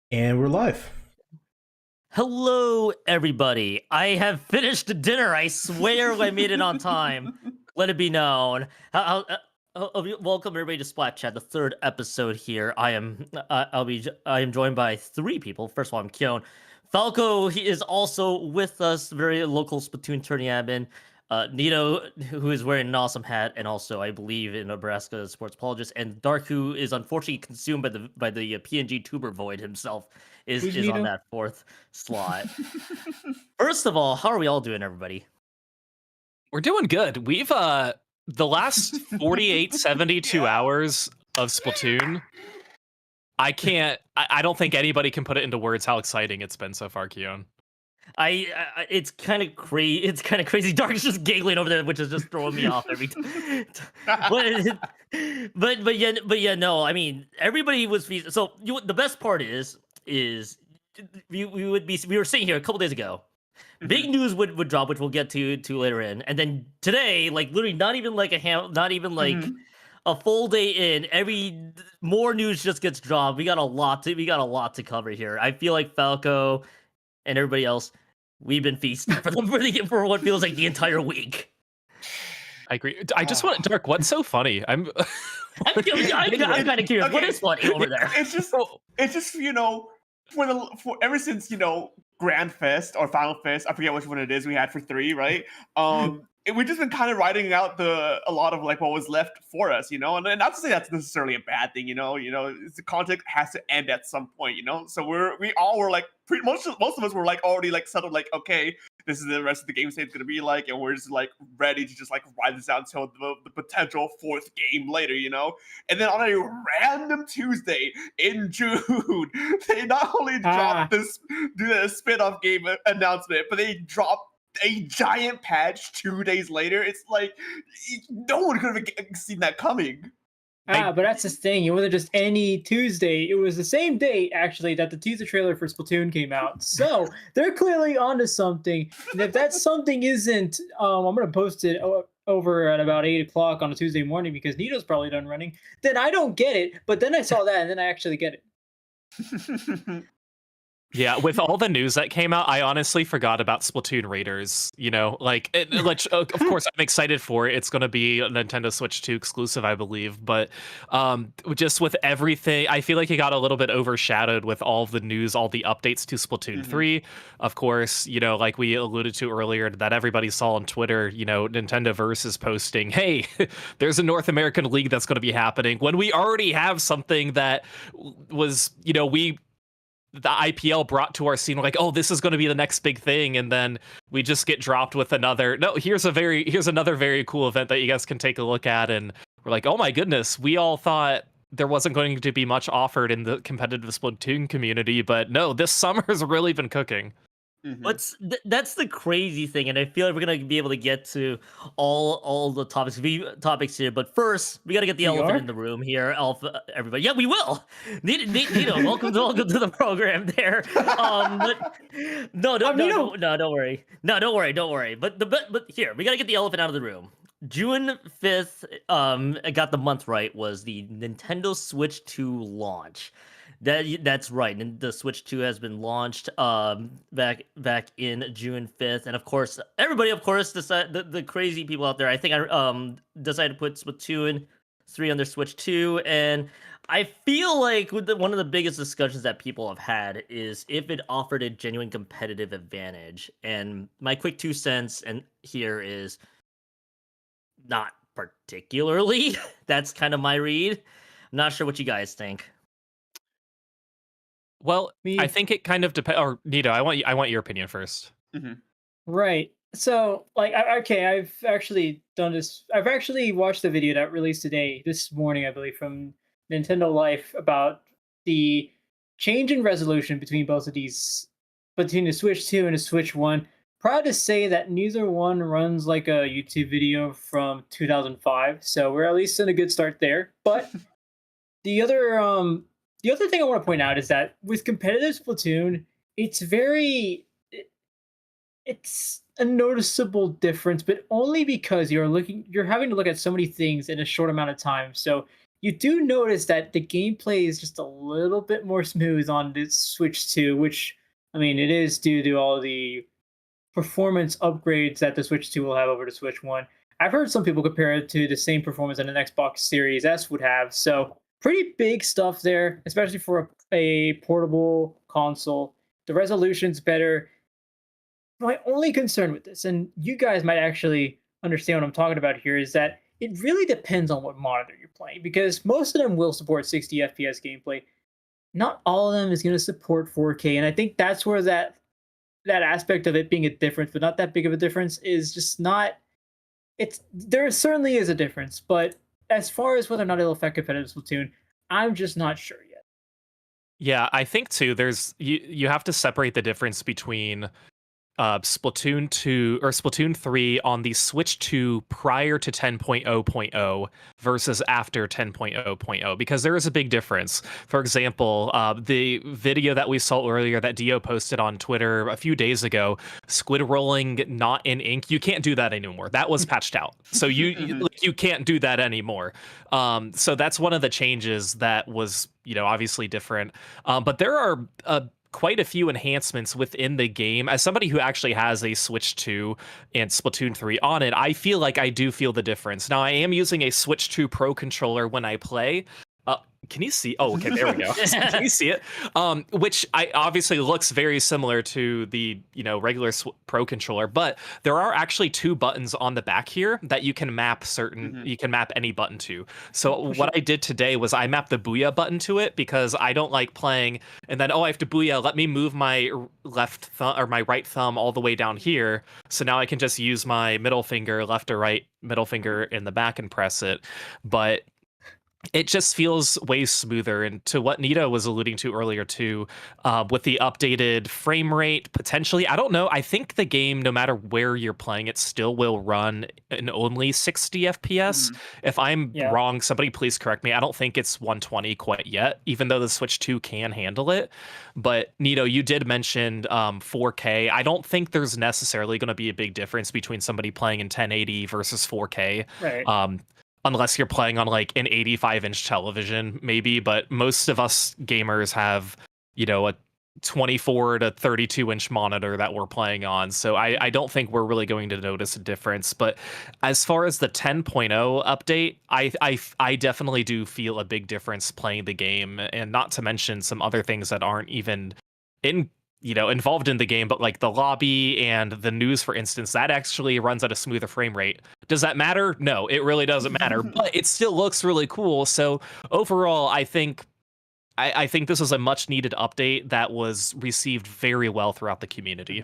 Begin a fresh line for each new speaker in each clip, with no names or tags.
And we're live.
Hello, everybody. I have finished dinner. I swear I made it on time. Let it be known. Welcome everybody to Splat Chat, the third episode here. I am joined by three people. First of all, I'm Keon. Falco, he is also with us, very local Splatoon tourney admin. Nito, who is wearing an awesome hat, and also I believe in Nebraska sports apologist, and Dark, who is unfortunately consumed by the PNG tuber void himself,
Who's
is on
Nito?
that fourth slot. First of all, how are we all doing, everybody?
We're doing good. We've the last 48, 72
Yeah.
hours of Splatoon. I don't think anybody can put it into words how exciting it's been so far, Keon.
It's kind of crazy. It's kind of crazy. Dark's just giggling over there, which is just throwing me off every time. but yeah, no. I mean, everybody was so. The best part is we were sitting here a couple days ago. Big news would drop, which we'll get to later in, and then today, like literally, not even like a full day in, more news just gets dropped. We got a lot to cover here. I feel like Falco and everybody else, we've been feasting for what feels like the entire week.
I agree. I just want Dark. What's so funny?
I'm kind of curious.
Okay.
What is funny over there?
It's just for ever since Grand Fest or Final Fest, I forget which one it is we had for 3, right? We've just been kind of writing out a lot of like what was left for us, and not to say that's necessarily a bad thing, the content has to end at some point, so we all were like most of us were like already like settled, like, okay, this is the rest of the game state's gonna be like, and we're just like ready to just like ride this out until the potential 4th game later, and then on a random Tuesday in June, they not only dropped the spin-off game announcement, but they dropped a giant patch 2 days later. It's like no one could have seen that coming.
But that's the thing. It wasn't just any Tuesday. It was the same day, actually, that the teaser trailer for Splatoon came out. So they're clearly onto something. And if that something isn't, I'm going to post it over at about 8 o'clock on a Tuesday morning because Nito's probably done running. Then I don't get it. But then I saw that, and then I actually get it.
Yeah, with all the news that came out, I honestly forgot about Splatoon Raiders. Of course, I'm excited for it. It's going to be a Nintendo Switch 2 exclusive, I believe. But just with everything, I feel like it got a little bit overshadowed with all of the news, all the updates to Splatoon 3. Of course, like we alluded to earlier, that everybody saw on Twitter, Nintendoverse is posting, hey, there's a North American League that's going to be happening. When we already have something that was, the IPL brought to our scene, like, oh, this is going to be the next big thing, and then we just get dropped with another. No, here's another very cool event that you guys can take a look at, and we're like, oh my goodness, we all thought there wasn't going to be much offered in the competitive Splatoon community, but no, this summer's really been cooking.
That's the crazy thing, and I feel like we're gonna be able to get to all the topics here. But first, we gotta get the elephant in the room here. Everybody, yeah, we will. Nito, welcome to the program. There, don't worry, don't worry. But here, we gotta get the elephant out of the room. June 5th, I got the month right, was the Nintendo Switch 2 launch. That's right. And the Switch 2 has been launched back in June 5th. And of course, everybody decided, the crazy people out there, I think I decided to put Splatoon 3 on their Switch 2, and I feel like one of the biggest discussions that people have had is if it offered a genuine competitive advantage. And my quick 2 cents and here is not particularly. That's kind of my read. I'm not sure what you guys think.
Well, I think it kind of depends. Or Nito, I want your opinion first.
Right. So, like, I've actually done this. I've actually watched the video that released today, this morning, I believe, from Nintendo Life about the change in resolution between both of these, between the Switch 2 and the Switch 1. Proud to say that neither one runs like a YouTube video from 2005, so we're at least in a good start there. But the other thing I want to point out is that with competitive Splatoon, it's a noticeable difference, but only because you're having to look at so many things in a short amount of time. So you do notice that the gameplay is just a little bit more smooth on the Switch 2, which I mean it is due to all the performance upgrades that the Switch 2 will have over the Switch 1. I've heard some people compare it to the same performance that an Xbox Series S would have. So pretty big stuff there, especially for a portable console. The resolution's better. My only concern with this, and you guys might actually understand what I'm talking about here, is that it really depends on what monitor you're playing because most of them will support 60 FPS gameplay. Not all of them is going to support 4K, and I think that's where that aspect of it being a difference, but not that big of a difference, is just not. It's there certainly is a difference, but as far as whether or not it'll affect competitive Splatoon, I'm just not sure yet.
Yeah, I think too. There's you have to separate the difference between Splatoon 2 or Splatoon 3 on the Switch 2 prior to 10.0.0 versus after 10.0.0 because there is a big difference. For example, the video that we saw earlier that Dio posted on Twitter a few days ago, squid rolling not in ink, you can't do that anymore. That was patched out. So you can't do that anymore. So that's one of the changes that was, obviously different. But there are quite a few enhancements within the game. As somebody who actually has a Switch 2 and Splatoon 3 on it, I feel like I do feel the difference. Now, I am using a Switch 2 Pro controller when I play. Can you see? Oh, okay, there we go. Can you see it? Which I obviously looks very similar to the regular Pro controller, but there are actually two buttons on the back here that you can map you can map any button to. So what I did today was I mapped the Booyah button to it because I don't like playing and then I have to Booyah. Let me move my left thumb or my right thumb all the way down here. So now I can just use my middle finger, left or right middle finger in the back and press it. But it just feels way smoother. And to what Nita was alluding to earlier too, with the updated frame rate, potentially, I don't know. I think the game, no matter where you're playing, it still will run in only 60 FPS. If I'm wrong, somebody please correct me. I don't think it's 120 quite yet, even though the Switch 2 can handle it. But Nito, you did mention 4K. I don't think there's necessarily going to be a big difference between somebody playing in 1080 versus 4K.
Right.
Unless you're playing on like an 85-inch television, maybe. But most of us gamers have, a 24 to 32-inch monitor that we're playing on. So I don't think we're really going to notice a difference. But as far as the 10.0 update, I definitely do feel a big difference playing the game. And not to mention some other things that aren't even involved in the game, but like the lobby and the news, for instance, that actually runs at a smoother frame rate. Does that matter? No, it really doesn't matter, but it still looks really cool. So overall, I think this is a much needed update that was received very well throughout the community.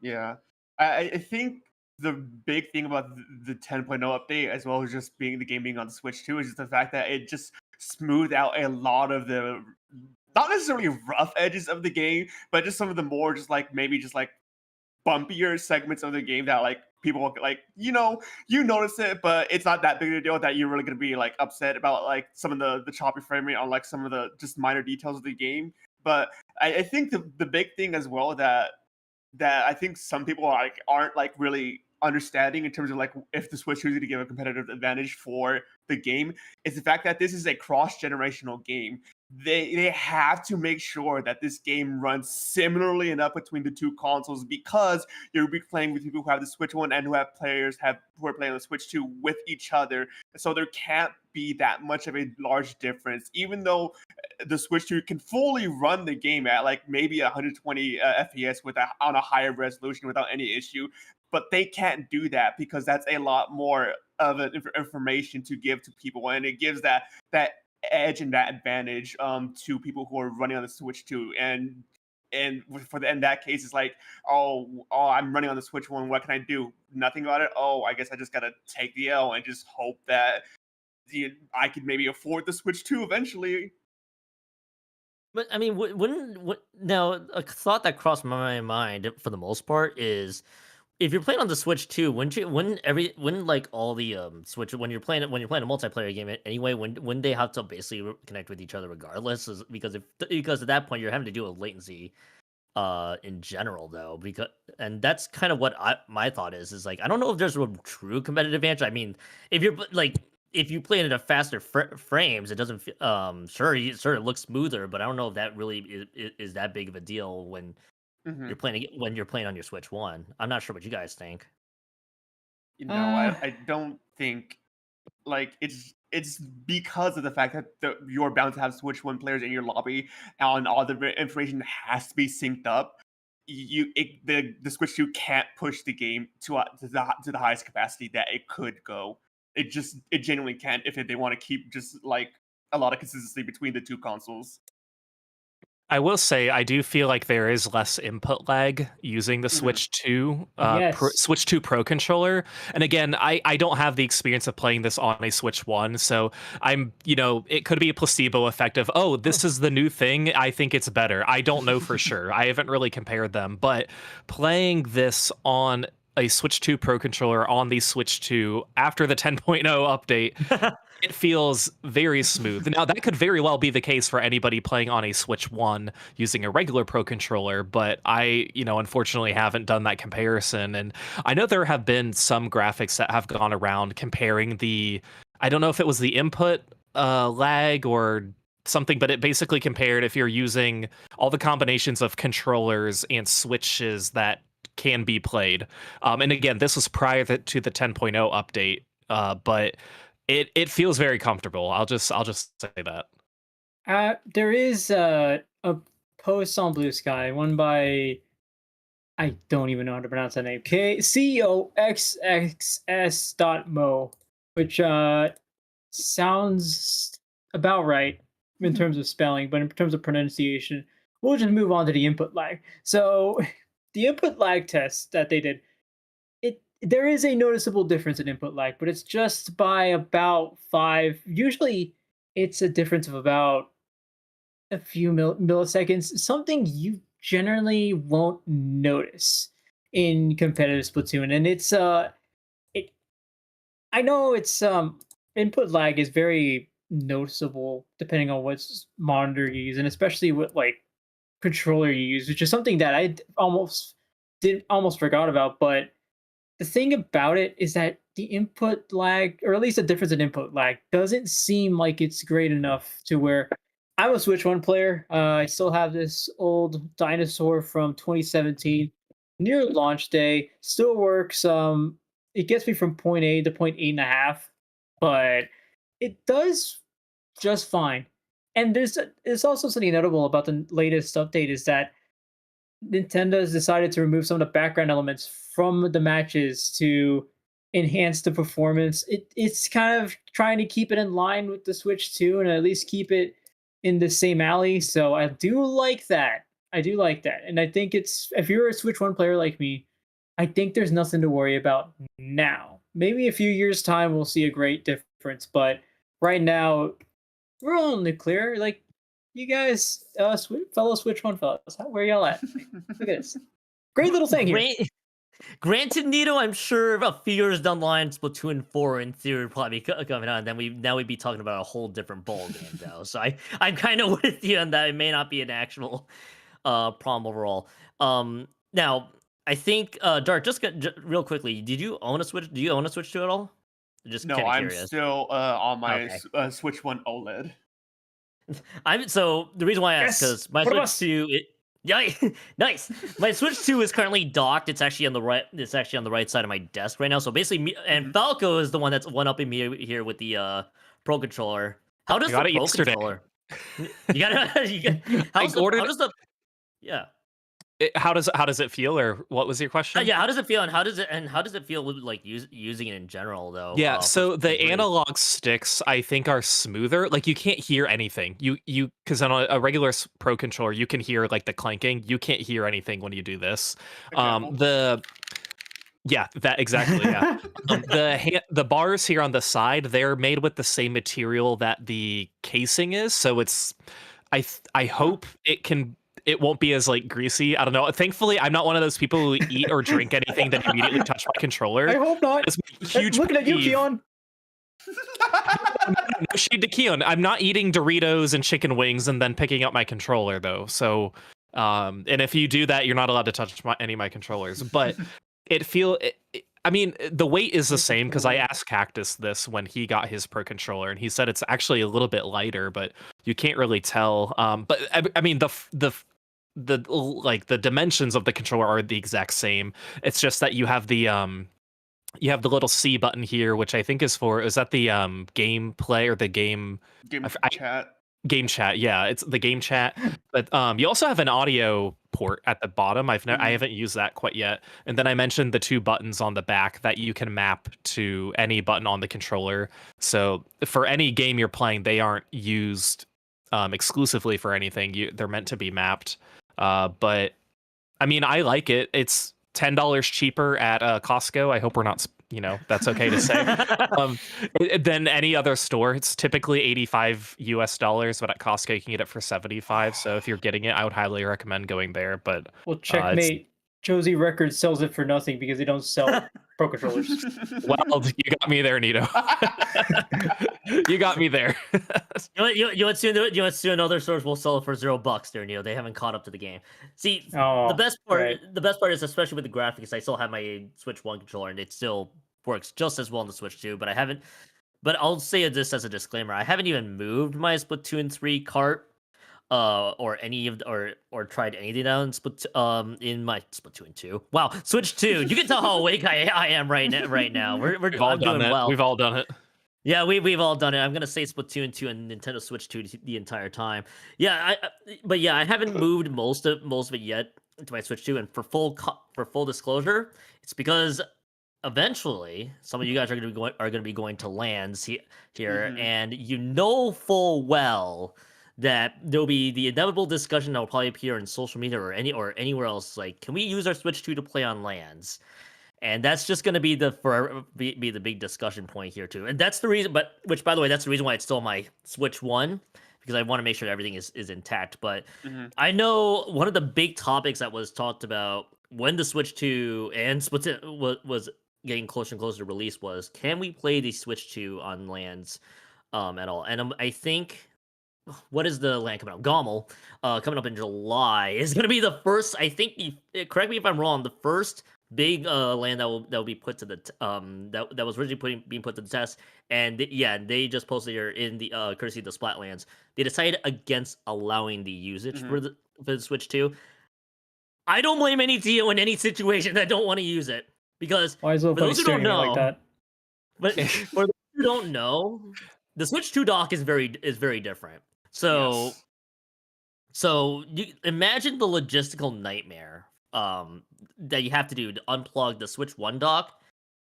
Yeah, I think the big thing about the 10.0 update, as well as just being the game being on the Switch 2, is just the fact that it just smoothed out a lot of the not necessarily rough edges of the game, but just some of the more just like maybe just like bumpier segments of the game that like people like you notice it, but it's not that big of a deal that you're really gonna be like upset about like some of the choppy frame rate on like some of the just minor details of the game. But I think the big thing as well that I think some people aren't like really understanding in terms of like if the Switch is going to give a competitive advantage for the game is the fact that this is a cross-generational game. They have to make sure that this game runs similarly enough between the two consoles because you'll be playing with people who have the Switch 1 and who are playing the Switch 2 with each other. So there can't be that much of a large difference, even though the Switch 2 can fully run the game at like maybe 120 FPS on a higher resolution without any issue. But they can't do that because that's a lot more of an information to give to people, and it gives that edge and that advantage to people who are running on the Switch 2. And in that case, it's like, oh, I'm running on the Switch 1. What can I do? Nothing about it. Oh, I guess I just gotta take the L and just hope that I could maybe afford the Switch 2 eventually.
But I mean, now a thought that crossed my mind for the most part is if you're playing on the Switch too, when like all the Switch when you're playing a multiplayer game anyway, when they have to basically connect with each other regardless, because at that point you're having to deal with latency in general though, and that's kind of what my thought is like I don't know if there's a true competitive advantage. I mean, if you're like if you play it at a faster frames, it doesn't. Sure, it looks smoother, but I don't know if that really is that big of a deal when
Mhm.
you're playing on your Switch One. I'm not sure what you guys think.
I don't think like it's because of the fact that you're bound to have Switch One players in your lobby, and all the information has to be synced up. The Switch Two can't push the game to the highest capacity that it could go. It genuinely can't if they want to keep just like a lot of consistency between the two consoles.
I will say I do feel like there is less input lag using the
Mhm.
Switch 2
Yes.
Switch 2 Pro controller. And again, I don't have the experience of playing this on a Switch 1, so I'm, it could be a placebo effect of, oh, this is the new thing. I think it's better. I don't know for sure. I haven't really compared them, but playing this on a Switch 2 Pro controller on the Switch 2 after the 10.0 update, it feels very smooth. Now, that could very well be the case for anybody playing on a Switch 1 using a regular Pro controller, but I, unfortunately haven't done that comparison. And I know there have been some graphics that have gone around comparing I don't know if it was the input lag or something, but it basically compared if you're using all the combinations of controllers and switches that can be played. And again, this was prior to the 10.0 update, but it feels very comfortable. I'll just say that.
There is a post on Blue Sky, one by I don't even know how to pronounce that name. COXXS.mo, which sounds about right in terms of spelling, but in terms of pronunciation, we'll just move on to the input lag. So, the input lag test that they did, there is a noticeable difference in input lag, but it's just by about 5. Usually, it's a difference of about a few milliseconds, something you generally won't notice in competitive Splatoon. And it, I know it's input lag is very noticeable depending on what monitor you use, and especially what like controller you use, which is something that almost forgot about. But the thing about it is that the input lag, or at least the difference in input lag, doesn't seem like it's great enough to where I'm a Switch One player. I still have this old dinosaur from 2017, near launch day. Still works. It gets me from point A to point 8.5, but it does just fine. And there's also something notable about the latest update is that Nintendo has decided to remove some of the background elements from the matches to enhance the performance. It's kind of trying to keep it in line with the Switch 2 and at least keep it in the same alley. So I do like that. I do like that. And I think it's if you're a Switch 1 player like me, I think there's nothing to worry about now. Maybe a few years time we'll see a great difference, but right now we're all in the clear. Like you guys, fellow Switch One fellows, where y'all at? Look at this, great little thing here.
Granted, Nito, I'm sure a few years down the line, Splatoon 4 in theory would probably be coming on. Then we'd be talking about a whole different ball game, though. So I'm kind of with you on that. It may not be an actual problem overall. Now I think Dart, real quickly, did you own a Switch? Do you own a Switch 2 at all? Just
No,
kind of
I'm
curious.
still on my
Okay.
Switch One OLED.
So the reason why I asked
Yes!
because my
What
Switch 2, yeah, nice. My Switch 2 is currently docked. It's actually on the right. It's actually on the right side of my desk right now. So basically, and Falco is the one that's one upping me here with the Pro controller. How does
I got
the
it
Pro
yesterday.
controller? You gotta. How does the? Yeah.
How does it feel, or what was your question?
Yeah. How does it feel, and how does it feel with, like using it in general though?
Yeah,
For
so the
Splatoon 3?
analog sticks I think are smoother. Like you can't hear anything. You because on a regular Pro controller you can hear like the clanking. You can't hear anything when you do this.
Example.
Yeah, that exactly. Yeah, the bars here on the side, they're made with the same material that the casing is. So it's I hope it won't be as like greasy. I don't know. Thankfully, I'm not one of those people who eat or drink anything that immediately touch my controller.
I hope not.
It's my huge
Looking at you,
peeve.
Keon.
No shade to Keon. I'm not eating Doritos and chicken wings and then picking up my controller though. So, and if you do that, you're not allowed to touch any of my controllers. But I mean, the weight is the same because I asked Cactus this when he got his Pro controller, and he said it's actually a little bit lighter, but you can't really tell. But I mean, the dimensions of the controller are the exact same. It's just that you have the little C button here, which I think is that the gameplay or the game
Chat.
game chat? Yeah, it's the game chat. But you also have an audio port at the bottom. I haven't used that quite yet. And then I mentioned the 2 buttons on the back that you can map to any button on the controller. So for any game you're playing, they aren't used exclusively for anything. They're meant to be mapped. But I mean, I like it. It's $10 cheaper at Costco. I hope we're not, that's okay to say. Than any other store. It's typically $85 US, but at Costco you can get it for 75. So if you're getting it, I would highly recommend going there. But
Well, checkmate. Josie Records sells it for nothing because they don't sell Pro controllers.
well, you got me there, Nito. You got me there.
You want soon other stores will sell it for $0 there, Neil. They haven't caught up to the game. See, the best part is, especially with the graphics, I still have my Switch 1 controller and it still works just as well on the Switch 2, but I'll say this as a disclaimer. I haven't even moved my Splatoon 3 cart or any of or tried anything out in my Splatoon 2. Wow, Switch 2. You can tell how awake I am right now.
We've all done it.
Well.
We've all done it.
Yeah, we've all done it. I'm gonna say Splatoon 2 and Nintendo Switch 2 the entire time. Yeah, I haven't moved most of it yet to my Switch 2. And for full disclosure, it's because eventually some of you guys are gonna be going to LANs here, and full well that there'll be the inevitable discussion that will probably appear in social media or anywhere else. Like, can we use our Switch 2 to play on LANs? And that's just going to be the big discussion point here too. And that's the reason, which by the way, that's the reason why it's still my Switch 1, because I want to make sure everything is intact. But I know one of the big topics that was talked about when the Switch 2 and Splatoon was getting closer and closer to release was, can we play the Switch 2 on LANs at all? And I think, what is the LAN coming up? Gommel, coming up in July, is going to be the first, I think, correct me if I'm wrong, the first big LAN that will be put to the that was originally being put to the test. And they just posted here in the courtesy of the Splat LANs, they decided against allowing the usage for the Switch 2. I don't blame any TO in any situation that don't want to use it, because
for those who don't know, like that.
But for those who don't know, the Switch 2 dock is very different. So you imagine the logistical nightmare that you have to do to unplug the Switch 1 dock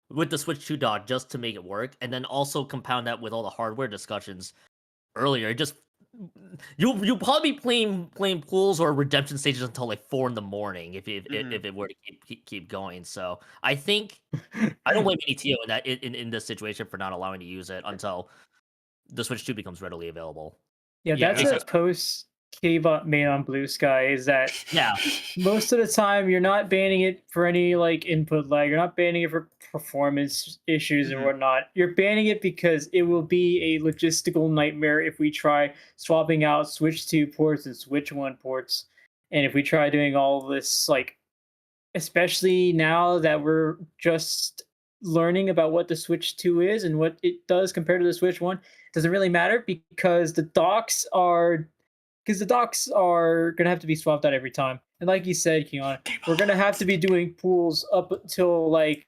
with the Switch 2 dock just to make it work, and then also compound that with all the hardware discussions earlier. You'll probably be playing pools or redemption stages until like 4 a.m. if it were to keep going. So I think I don't blame any TO in that in this situation for not allowing to use it until the Switch 2 becomes readily available.
Yeah, that's a post K-bot made on Blue Sky, is that most of the time you're not banning it for any like input lag, you're not banning it for performance issues and whatnot. You're banning it because it will be a logistical nightmare if we try swapping out Switch 2 ports and Switch 1 ports. And if we try doing all this, like, especially now that we're just learning about what the Switch 2 is and what it does compared to the Switch 1, doesn't really matter, because the docks are going to have to be swapped out every time. And like you said, Keon, we're going to have to be doing pools up until like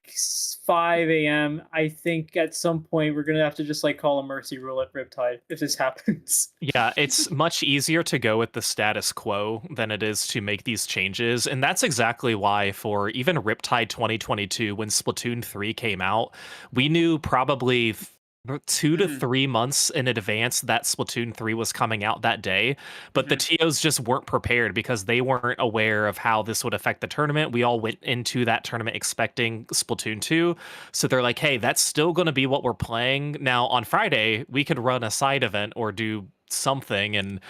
5 a.m. I think at some point we're going to have to just like call a mercy rule at Riptide if this happens.
Yeah, it's much easier to go with the status quo than it is to make these changes. And that's exactly why for even Riptide 2022, when Splatoon 3 came out, we knew probably 2 to 3 months in advance that Splatoon 3 was coming out that day, but the TOs just weren't prepared because they weren't aware of how this would affect the tournament. We all went into that tournament expecting Splatoon 2, so they're like, hey, that's still going to be what we're playing. Now on Friday we could run a side event or do something and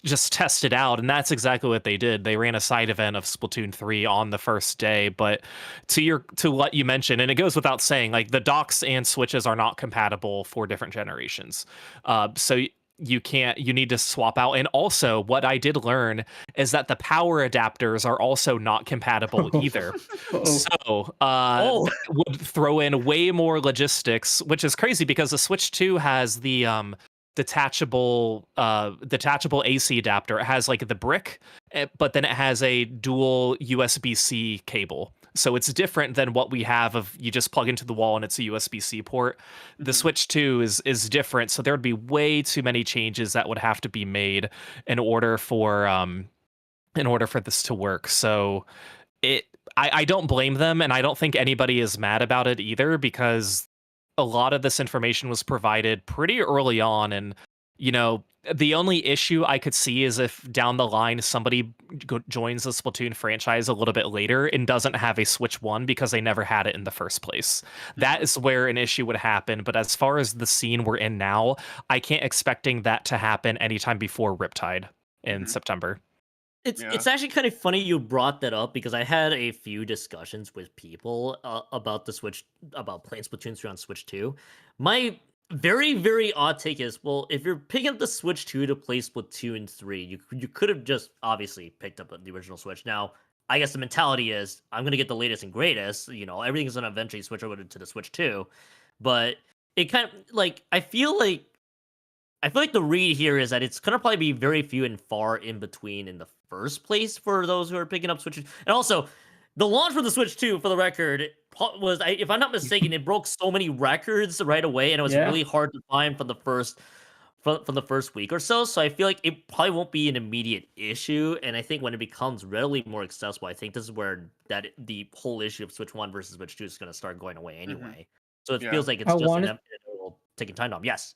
just test it out, and that's exactly what they did. They ran a side event of Splatoon 3 on the first day. But to what you mentioned, and it goes without saying, like, the docks and switches are not compatible for different generations, so you need to swap out. And also, what I did learn is that the power adapters are also not compatible either. So
Oh.
that would throw in way more logistics, which is crazy because the Switch 2 has the detachable AC adapter. It has like the brick, but then it has a dual USB-C cable. So it's different than what we have of you just plug into the wall and it's a USB-C port. The Switch 2 is different, so there would be way too many changes that would have to be made in order for this to work. So I don't blame them, and I don't think anybody is mad about it either, because a lot of this information was provided pretty early on. And the only issue I could see is if down the line somebody joins the Splatoon franchise a little bit later and doesn't have a Switch 1 because they never had it in the first place. That is where an issue would happen. But as far as the scene we're in now, I can't expecting that to happen anytime before Riptide in September.
It's actually kind of funny you brought that up, because I had a few discussions with people about the Switch, about playing Splatoon 3 on Switch 2. My very, very odd take is, well, if you're picking up the Switch 2 to play Splatoon 3, you could have just obviously picked up the original Switch. Now, I guess the mentality is, I'm going to get the latest and greatest. Everything's going to eventually switch over to the Switch 2. But it kind of, like, I feel like the read here is that it's gonna probably be very few and far in between in the first place for those who are picking up Switch. And also, the launch for the Switch 2, for the record, was, if I'm not mistaken, it broke so many records right away, and it was really hard to find from the first week or so. So I feel like it probably won't be an immediate issue. And I think when it becomes readily more accessible, I think this is where the whole issue of Switch 1 versus Switch 2 is going to start going away anyway. So it feels like it's just inevitable taking time off. Yes.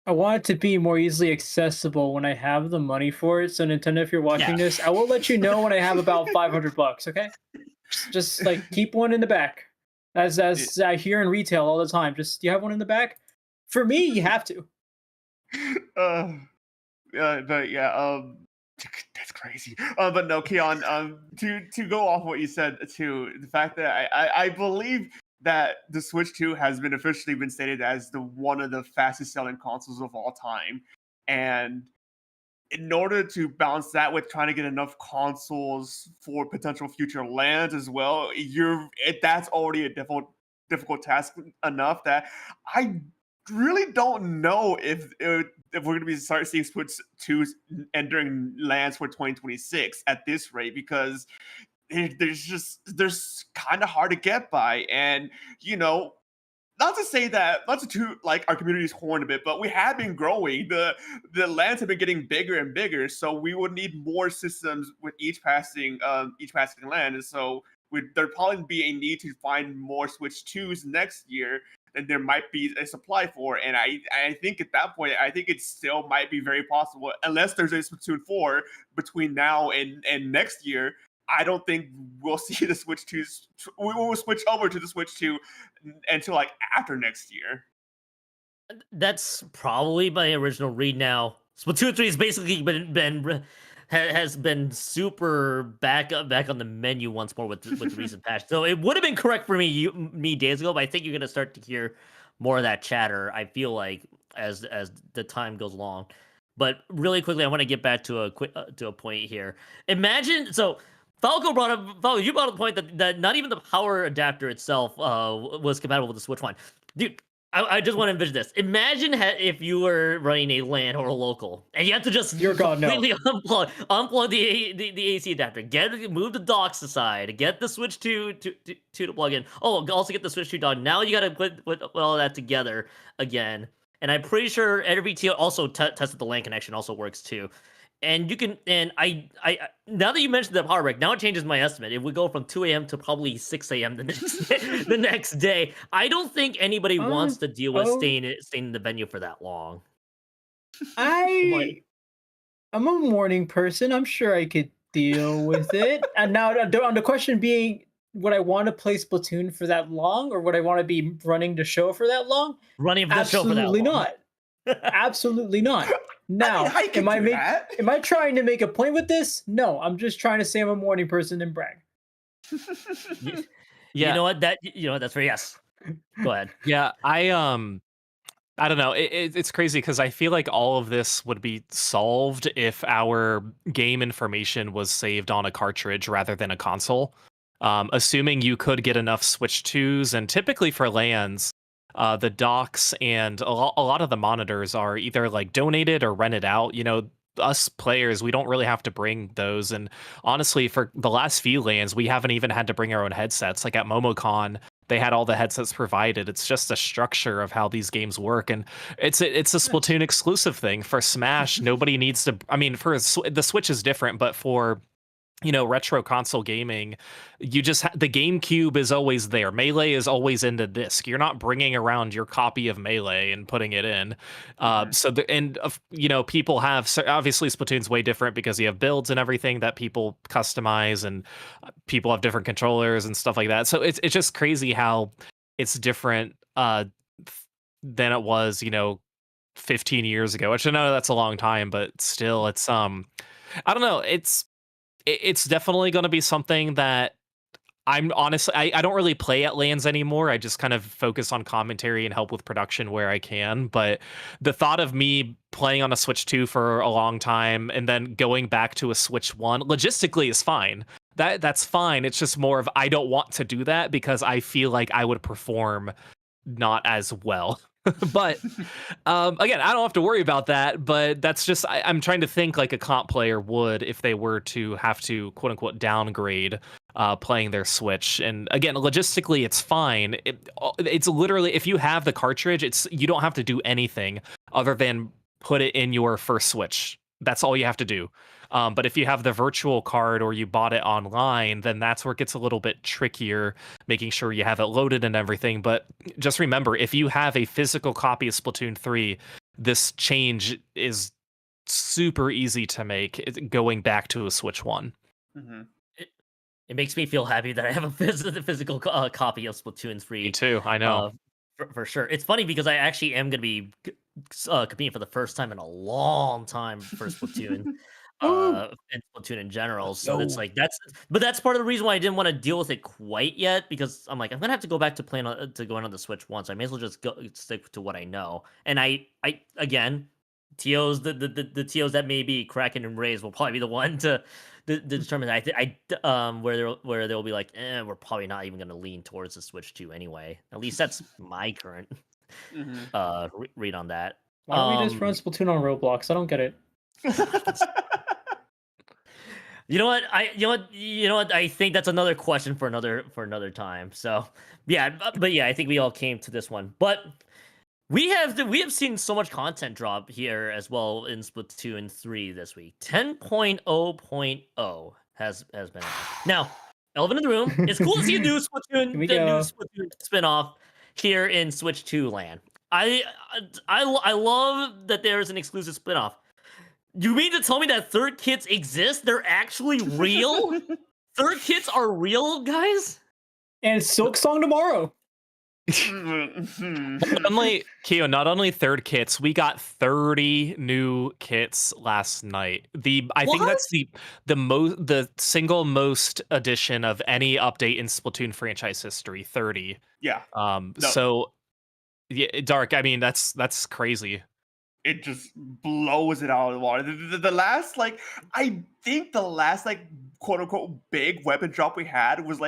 I want it to be more easily accessible when I have the money for it. So Nintendo, if you're watching this, I will let you know when I have about $500. Okay, just like keep one in the back, as I hear in retail all the time. Just, do you have one in the back? For me, you have to.
But yeah, that's crazy. But no, Keon, to go off what you said too, the fact that I believe that the Switch 2 has been officially been stated as one of the fastest selling consoles of all time. And in order to balance that with trying to get enough consoles for potential future lands as well, that's already a difficult task enough that I really don't know if we're going to be start seeing Switch 2s entering lands for 2026 at this rate, because there's kind of hard to get by. And not to say that, not to toot like our community's horn a bit, but we have been growing. The lands have been getting bigger and bigger, so we would need more systems with each passing land. And so there'd probably be a need to find more Switch 2s next year than there might be a supply for. And I think at that point, I think it still might be very possible, unless there's a Splatoon 4 between now and next year. I don't think we'll see the Switch 2s. We will switch over to the Switch 2 until like after next year.
That's probably my original read. Now, Splatoon 3 has basically has been super back on the menu once more with the recent patch. So it would have been correct for me days ago, but I think you're gonna start to hear more of that chatter, I feel like, as the time goes along. But really quickly, I want to get back to a point here. Imagine, so Falco, you brought up the point that not even the power adapter itself was compatible with the Switch 1. Dude, I just want to envision this. Imagine if you were running a LAN or a local, and you have to just completely unplug the AC adapter, move the docks aside, get the Switch 2 to plug in. Oh, also get the Switch 2 dock. Now you got to put all that together again. And I'm pretty sure every TL also tested the LAN connection also works too. And you can, and I now that you mentioned the power break, now it changes my estimate. It would go from 2 a.m. to probably 6 a.m. the next day. I don't think anybody wants to deal with staying in the venue for that long.
I'm a morning person. I'm sure I could deal with it. And now on the question being, would I want to play Splatoon for that long, or would I want to be running the show for that long?
Running the show for that long.
Absolutely not. Absolutely not. Now, am I trying to make a point with this? No, I'm just trying to say I'm a morning person and brag.
Yeah. You know what? That's for yes. Go ahead.
Yeah, I don't know. It's crazy because I feel like all of this would be solved if our game information was saved on a cartridge rather than a console. Assuming you could get enough Switch 2s, and typically for LANs, the docks and a lot of the monitors are either like donated or rented out. You know, us players, we don't really have to bring those. And honestly, for the last few LANs, we haven't even had to bring our own headsets. Like at MomoCon, they had all the headsets provided. It's just a structure of how these games work, and it's a Splatoon exclusive thing. For Smash, nobody needs to. I mean, the Switch is different, but for retro console gaming, you just the GameCube is always there. Melee is always in the disc. You're not bringing around your copy of Melee and putting it in. People have, so obviously Splatoon's way different because you have builds and everything that people customize, and people have different controllers and stuff like that. So it's just crazy how it's different than it was 15 years ago, which I know that's a long time, but still it's I don't know, it's definitely going to be something that I'm honestly, I don't really play at LANs anymore. I just kind of focus on commentary and help with production where I can. But the thought of me playing on a Switch 2 for a long time and then going back to a Switch 1 logistically is fine. That's fine. It's just more of I don't want to do that because I feel like I would perform not as well. But again, I don't have to worry about that. But that's just I'm trying to think like a comp player would if they were to have to quote unquote downgrade playing their Switch. And again, logistically, it's fine. It's literally if you have the cartridge, you don't have to do anything other than put it in your first Switch. That's all you have to do. But if you have the virtual card or you bought it online, then that's where it gets a little bit trickier, making sure you have it loaded and everything. But just remember, if you have a physical copy of Splatoon 3, this change is super easy to make going back to a Switch 1.
Mm-hmm.
It makes me feel happy that I have a physical copy of Splatoon 3.
Me too, I know.
For sure. It's funny because I actually am going to be competing for the first time in a long time for Splatoon. And Splatoon in general. So it's like that's part of the reason why I didn't want to deal with it quite yet, because I'm like, I'm gonna have to go back to playing to going on the Switch once. I may as well just stick to what I know. And I again, TOs the TOs that may be Kraken and Rays will probably be the one to determine that. Where they'll be like, we're probably not even gonna lean towards the Switch 2 anyway. At least that's my current read on that.
Why don't we just run Splatoon on Roblox? I don't get it.
You know what? I think that's another question for another time. So yeah, but yeah, I think we all came to this one. But we have seen so much content drop here as well in Splatoon 3 this week. 10.0.0 has been announced. Now, Elephant in the Room. It's cool to see a new Splatoon spinoff here in Switch 2 land. I love that there's an exclusive spinoff. You mean to tell me that third kits exist? They're actually real? Third kits are real, guys?
And Silk Song tomorrow.
Not only third kits, we got 30 new kits last night. I think that's the single most addition of any update in Splatoon franchise history. 30.
Yeah.
No. So yeah, Dark. I mean, that's crazy.
It just blows it out of the water. The last, I think the last, quote unquote, big weapon drop we had was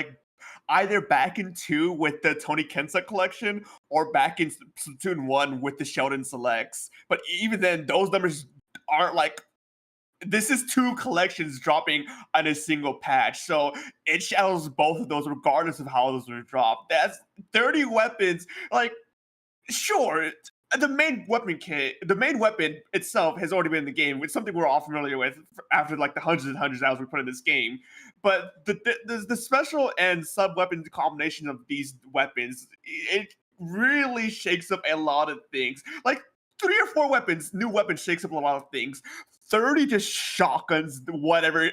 either back in 2 with the Tony Kensa collection or back in Splatoon 1 with the Sheldon Selects. But even then, those numbers aren't this is 2 collections dropping on a single patch. So it shadows both of those regardless of how those were dropped. That's 30 weapons. Sure. The main weapon itself has already been in the game, which is something we're all familiar with after the hundreds and hundreds of hours we put in this game. But the special and sub-weapon combination of these weapons, it really shakes up a lot of things. 3 or 4 weapons, new weapons shakes up a lot of things. 30 just shotguns, whatever,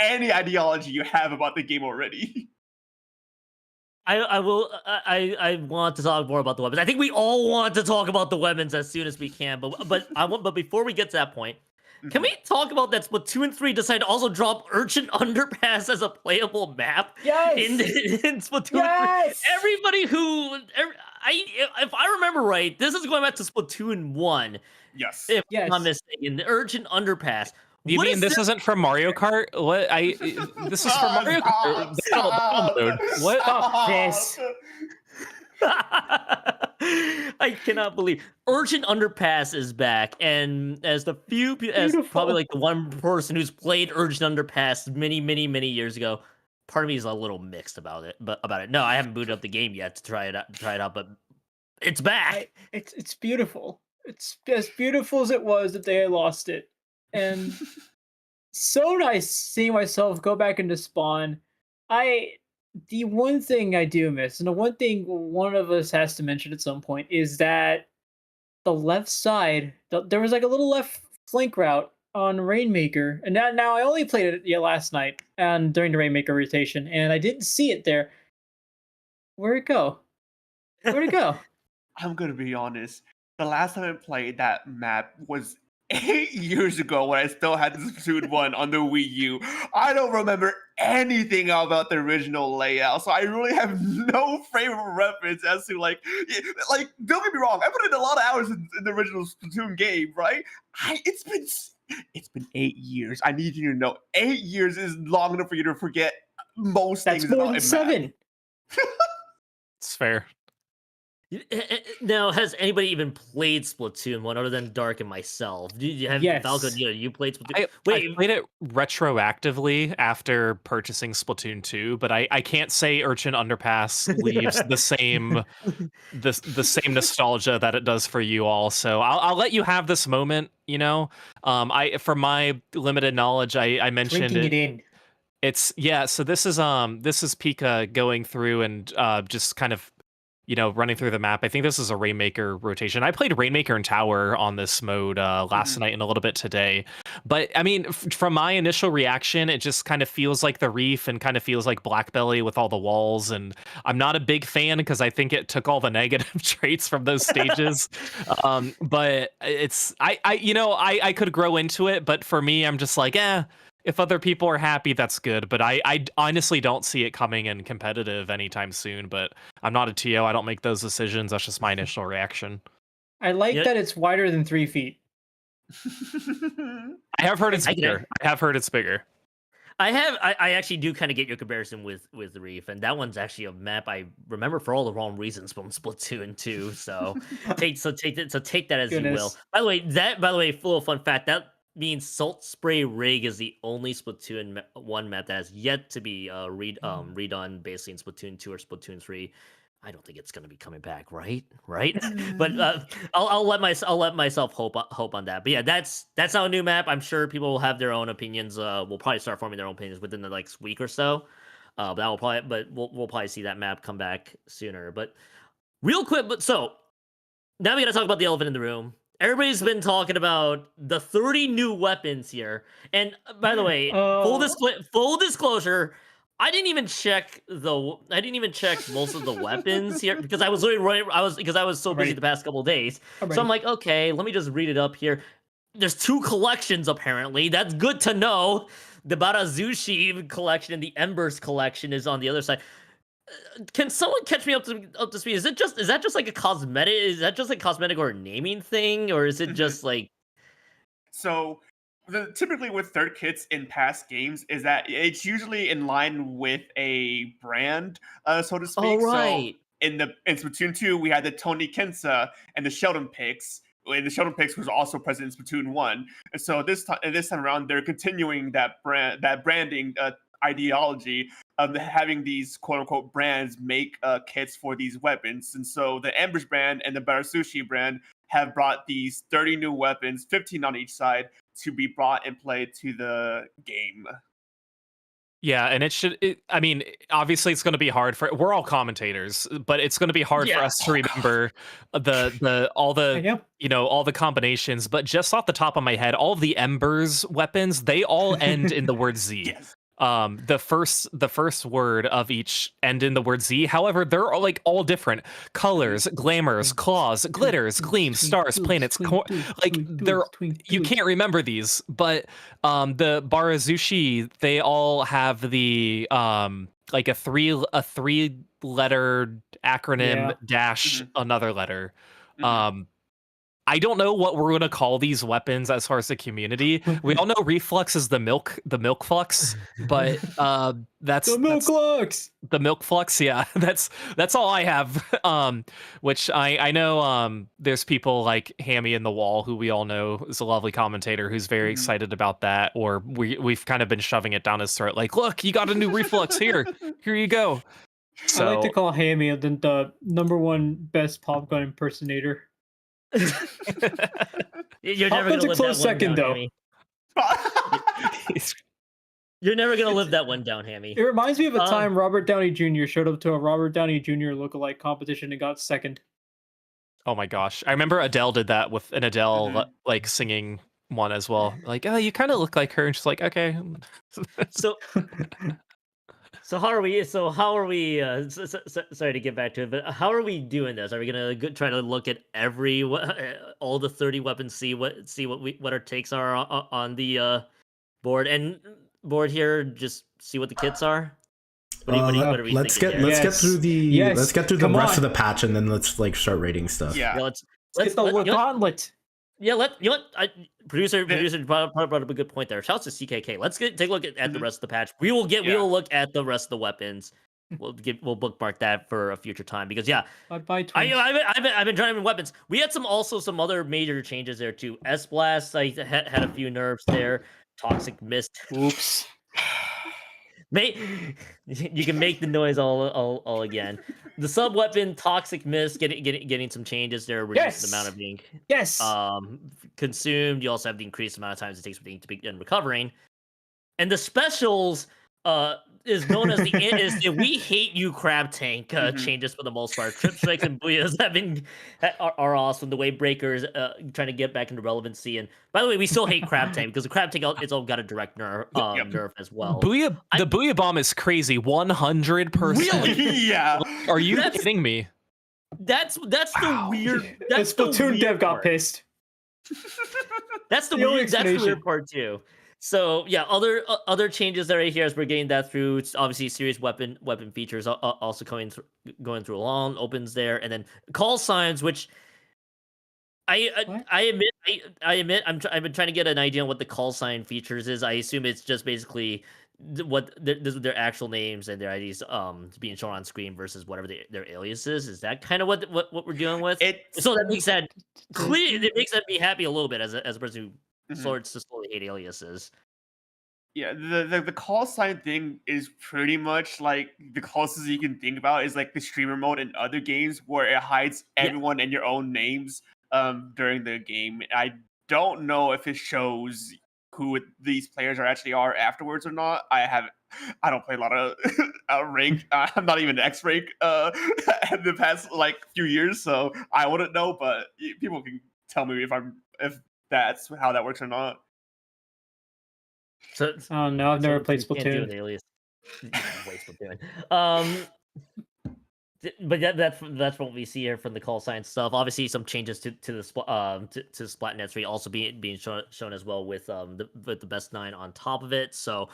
any ideology you have about the game already.
I want to talk more about the weapons. I think we all want to talk about the weapons as soon as we can. But before we get to that point, can we talk about that Splatoon 3 decided to also drop Urchin Underpass as a playable map?
Yes!
In Splatoon 3? if I remember right, this is going back to Splatoon 1,
Yes.
if I'm not
Yes.
mistaken, the Urchin Underpass.
You
What
mean
is
this isn't from Mario Kart? What this is from Mario Kart battle mode. What?
Stop this.
I cannot believe Urchin Underpass is back, and as the as probably
Beautiful.
like the one person who's played Urchin Underpass many years ago, part of me is a little mixed about it. No, I haven't booted up the game yet to try it out, but it's back.
It's beautiful. It's as beautiful as it was the day I lost it, and so nice seeing myself go back into spawn. The one thing I do miss, and the one thing one of us has to mention at some point, is that the left side, there was like a little left flank route on Rainmaker, and now I only played it last night and during the Rainmaker rotation, and I didn't see it there. Where'd it go? Where'd it go?
I'm gonna be honest. The last time I played that map was 8 years ago when I still had the Splatoon 1 on the Wii U. I don't remember anything about the original layout, so I really have no frame of reference as to like don't get me wrong, I put in a lot of hours in the original Splatoon game, right? It's been 8 years. I need you to know 8 years is long enough for you to forget most
That's
things
more
about
than
a map.
7.
It's fair.
Now, has anybody even played Splatoon 1 other than Dark and myself?
Yes.
Falco, you played Splatoon?
I
Wait,
played it retroactively after purchasing Splatoon 2, but I can't say Urchin Underpass leaves the same the same nostalgia that it does for you all. So I'll let you have this moment. You know, I from my limited knowledge, I mentioned
Drinking it in.
It's so this is Pika going through and just kind of running through the map. I think this is a Rainmaker rotation. I played Rainmaker and Tower on this mode last night and a little bit today. But I mean, from my initial reaction, it just kind of feels like the Reef and kind of feels like Blackbelly with all the walls. And I'm not a big fan because I think it took all the negative traits from those stages. But it's I could grow into it, but for me, I'm just like, if other people are happy, that's good. But I honestly don't see it coming in competitive anytime soon. But I'm not a TO. I don't make those decisions. That's just my initial reaction.
I like that it's wider than 3 feet.
I have heard it's
I
bigger. I have heard it's bigger.
I actually do kind of get your comparison with Reef, and that one's actually a map I remember for all the wrong reasons from Splatoon 2. So take that as you will. By the way, full fun fact, that means Salt Spray Rig is the only Splatoon 1 map that has yet to be redone basically in Splatoon 2 or Splatoon 3. I don't think it's going to be coming back, right? But I'll let myself hope on that. But yeah, that's not a new map. I'm sure people will have their own opinions. We'll probably start forming their own opinions within the next week or so. But we'll probably see that map come back sooner. But real quick, so now we got to talk about the elephant in the room. Everybody's been talking about the 30 new weapons here. And by the way, full disclosure, I didn't even check most of the weapons here because I was so busy the past couple of days. So I'm like, okay, let me just read it up here. There's 2 collections apparently. That's good to know. The Barazushi collection and the Embers collection is on the other side. Can someone catch me up to speed? Is that just like a cosmetic? Is that just like cosmetic or a naming thing, or is it just like?
So, typically with third kits in past games is that it's usually in line with a brand, so to speak.
Oh, right.
So in Splatoon 2, we had the Tony Kensa and the Sheldon Picks. And the Sheldon Picks was also present in Splatoon 1. And so this time around, they're continuing that branding ideology of having these quote-unquote brands make kits for these weapons. And so the Embers brand and the Barasushi brand have brought these 30 new weapons, 15 on each side, to be brought and played to the game.
Yeah, and I mean, obviously it's going to be hard we're all commentators, but it's going to be hard for us to remember all the combinations. But just off the top of my head, all of the Embers weapons, they all end in the word Z.
Yes.
the first word of each end in the word Z. However, they're all different colors, glamours, claws, glitters, gleams, stars, planets. You can't remember these, but the Barazushi, they all have the like a three letter acronym dash another letter. I don't know what we're gonna call these weapons as far as the community. We all know reflux is the milk flux, but that's
The milk flux.
the milk flux. Yeah, that's all I have. Which I know there's people like Hammy in the Wall, who we all know is a lovely commentator, who's very excited about that. Or we've kind of been shoving it down his throat, like, look, you got a new reflux here you go. So
I like to call Hammy the #1 best Pop Gun impersonator.
You're
Pop
never
Gun's
gonna
a
live
close
that one
second,
down,
though.
Hammy. You're never gonna live that one down, Hammy.
It reminds me of a time Robert Downey Jr. showed up to a Robert Downey Jr. lookalike competition and got second.
Oh my gosh. I remember Adele did that with an Adele like singing one as well. Like, oh, you kind of look like her. And she's like, okay.
So how are we? Sorry to get back to it, but how are we doing this? Are we gonna try to look at all the 30 weapons, see what our takes are on the board here, just see what the kits are? What are we
let's
thinking
get
here?
get through the let's get through the
Come
rest
on.
of the patch, and then let's like start rating stuff.
Yeah.
let's
Get the gauntlet.
Producer brought up a good point there. Shouts to CKK. Let's take a look at the rest of the patch. We will look at the rest of the weapons. We'll bookmark that for a future time, because
I've been
trying to weapons. We had some other major changes there too. S-Blast, I had a few nerfs there. Toxic Mist.
Oops.
You can make the noise all again. The sub weapon Toxic Mist getting some changes there, reducing the amount of ink consumed. You also have the increased amount of times it takes for the ink to begin recovering. And the specials is known as the We Hate You Crab Tank changes for the most part. Trip Strikes and Booyahs are awesome. The Wave Breakers trying to get back into relevancy. And by the way, we still hate Crab Tank, because the Crab Tank, it's all got a direct nerf as well.
The Booyah Bomb is crazy. 100%.
Really?
Yeah.
Are you kidding me?
That's the weird. That's
the
the
Splatoon
weird
dev got
part.
pissed.
That's the
only
weird. That's the
explanation.
weird part too. So yeah, other changes that are here as we're getting that through. It's obviously serious weapon features also going through along opens there, and then call signs, which I admit I've been trying to get an idea on what the call sign features is. I assume it's just basically what their actual names and their IDs being shown on screen versus whatever their alias is. Is that kind of what we're dealing with? So that makes that clear. It makes me happy a little bit as a person who starts to slowly hate aliases.
Yeah, the call sign thing is pretty much like the closest you can think about is like the streamer mode in other games, where it hides everyone and your own names during the game. I don't know if it shows who these players actually are afterwards or not. I don't play a lot of rank. I'm not even X rank in the past like few years, so I wouldn't know. But people can tell me if that's how that works or not.
So,
oh no, I've never played
Splatoon. Can't do an alias. Wait, Splatoon. But that's what we see here from the call sign stuff. Obviously, some changes to the Splat 3 also being shown as well with the best 9 on top of it. So,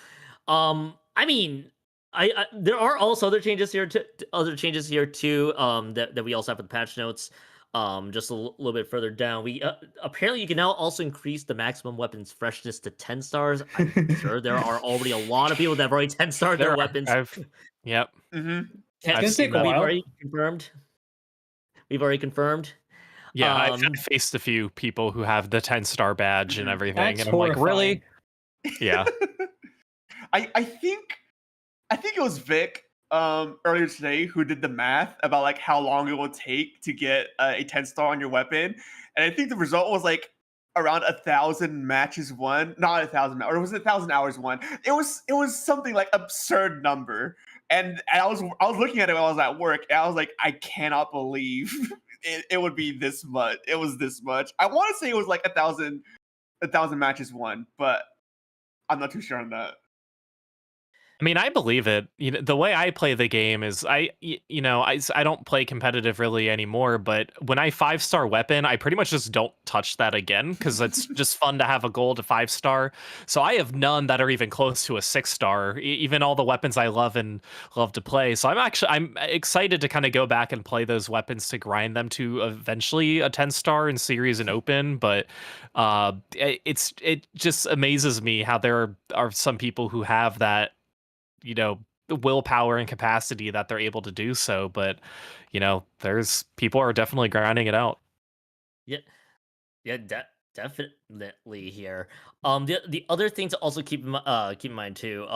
I mean, I there are also other changes here too. That we also have for the patch notes. Just a little bit further down, we apparently you can now also increase the maximum weapons freshness to 10 stars. I'm sure there are already a lot of people that have already 10 starred their weapons.
Yep.
It's gonna take a while.
We've already confirmed.
Yeah, I've faced a few people who have the 10-star badge and everything,
That's
and I'm like, really? Yeah.
I think it was Vic earlier today who did the math about like how long it will take to get a 10-star on your weapon, and I think the result was like around 1,000 matches won, not 1,000, or was it 1,000 hours won? It was something like absurd number, and I was looking at it while I was at work, and I was like, I cannot believe it would be this much. It was this much. I want to say it was like 1,000 matches won, but I'm not too sure on that.
I mean, I believe it. You know, the way I play the game is I don't play competitive really anymore, but when I 5-star weapon, I pretty much just don't touch that again because it's just fun to have a gold to 5-star. So I have none that are even close to a 6-star, even all the weapons I love and love to play. So I'm excited to kind of go back and play those weapons to grind them to eventually a 10-star in series and open, but it just amazes me how there are some people who have that, the willpower and capacity that they're able to do so. But there's people are definitely grinding it out.
Yeah, yeah, definitely here. The other thing to also keep in mind too,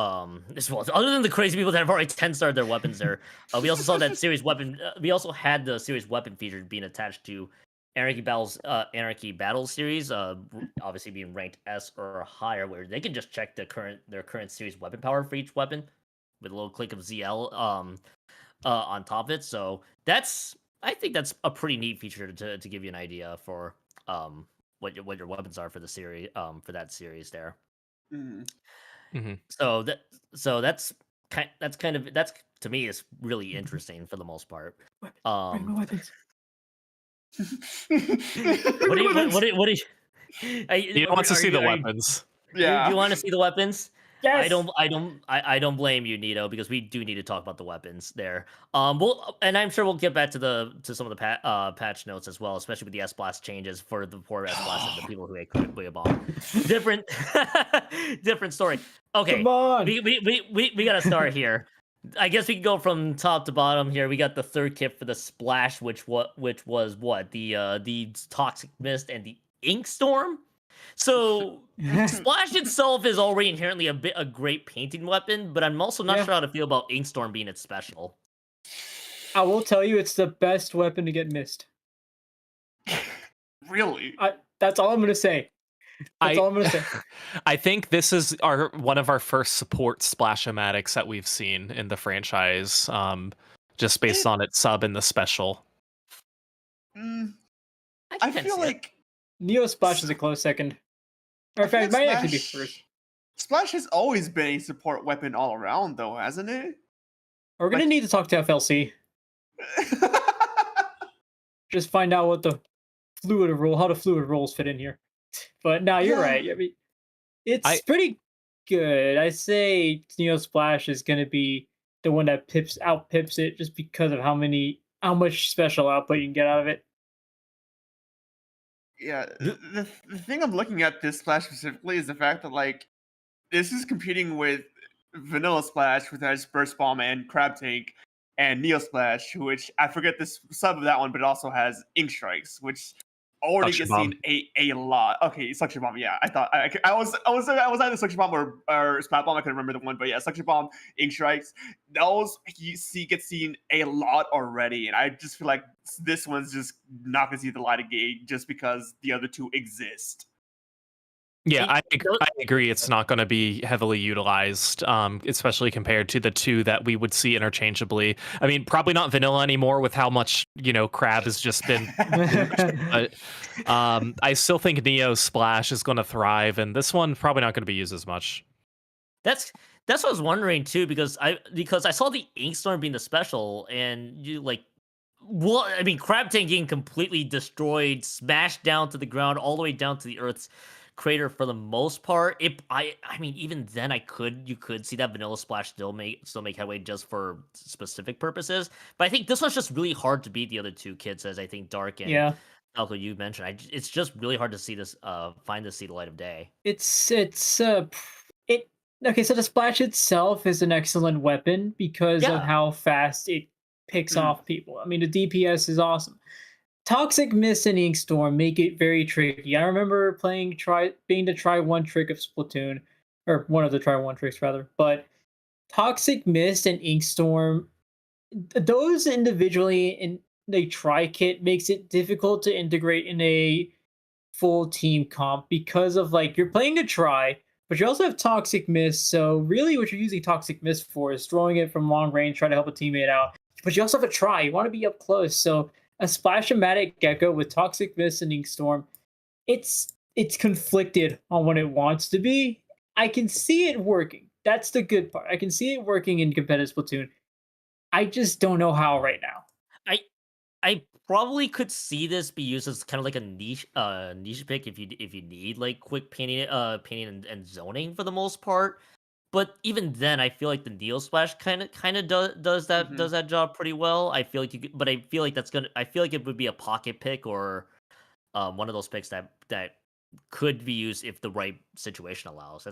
as well, other than the crazy people that have already 10-starred their weapons there, we also saw that series weapon. We also had the series weapon feature being attached to Anarchy Battles series, obviously being ranked S or higher, where they can just check their current series weapon power for each weapon with a little click of ZL on top of it. So I think that's a pretty neat feature to give you an idea for what your weapons are for the series for that series there.
Mhm.
Mm-hmm.
That's kind of that's to me is really interesting for the most part.
Bring my weapons.
What do you?
He wants to see the weapons.
Yeah.
Do you want to see the weapons?
Yes.
I don't blame you, Nito, because we do need to talk about the weapons there. And I'm sure we'll get back to some of the patch notes as well, especially with the Splat changes for the poor Splat and the people who ate Kuya Bomb. Different, different story. Okay,
Come on.
we gotta start here. I guess we can go from top to bottom here. We got the third kit for the Splash, which was what the Toxic Mist and the Ink Storm. So Splash itself is already inherently a great painting weapon, but I'm also not sure how to feel about Inkstorm being its special.
I will tell you, it's the best weapon to get missed.
Really?
That's all I'm gonna say. That's all I'm gonna say.
I think this is one of our first support Splash-O-Matics that we've seen in the franchise, just based on its sub and the special.
I feel like
Neo Splash is a close second. Or in fact, it might actually be first.
Splash has always been a support weapon all around, though, hasn't it?
We're gonna need to talk to FLC. Just find out what the how the fluid rolls fit in here. But no, you're right. I mean, it's pretty good. I say Neo Splash is gonna be the one that outpips it just because of how much special output you can get out of it.
Yeah, the thing I'm looking at this Splash specifically is the fact that, like, this is competing with Vanilla Splash, which has Burst Bomb and Crab Tank, and Neo Splash, which I forget the sub of that one, but it also has Ink Strikes, which already gets seen a lot. Okay, Suction Bomb, yeah. I was either Suction Bomb or Splat Bomb. I couldn't remember the one, but yeah, Suction Bomb, Ink Strikes, those get seen a lot already, and I just feel like this one's just not gonna see the light of day just because the other two exist.
Yeah, I agree. It's not going to be heavily utilized, especially compared to the two that we would see interchangeably. I mean, probably not vanilla anymore with how much Crab has just been. But I still think Neo Splash is going to thrive, and this one probably not going to be used as much.
That's what I was wondering too, because I saw the Inkstorm being the special, and I mean, Crab Tank getting completely destroyed, smashed down to the ground, all the way down to the Earth's crater for the most part. I mean, even then, you could see that Vanilla Splash still make headway just for specific purposes. But I think this one's just really hard to beat the other two kits, as I think Dark and Falco, you mentioned. It's just really hard to see this see the light of day.
Okay, so the Splash itself is an excellent weapon because of how fast it picks off people. I mean, the DPS is awesome. Toxic Mist and Inkstorm make it very tricky. I remember being the try one trick of Splatoon, or one of the try one tricks rather. But Toxic Mist and Inkstorm, those individually in the try kit makes it difficult to integrate in a full team comp because of you're playing a try, but you also have Toxic Mist. So really, what you're using Toxic Mist for is throwing it from long range, try to help a teammate out. But you also have a try. You want to be up close, so a Splash-O-Matic Gecko with Toxic Mist and Inkstorm, it's conflicted on what it wants to be. I can see it working. that's the good part. I can see it working in competitive Splatoon. I just don't know how right now.
I probably could see this be used as kind of like a niche pick if you need like quick painting and zoning for the most part. But even then, I feel like the Neo Splash kind of does that job pretty well. I feel like but I feel like I feel like it would be a pocket pick or one of those picks that could be used if the right situation allows.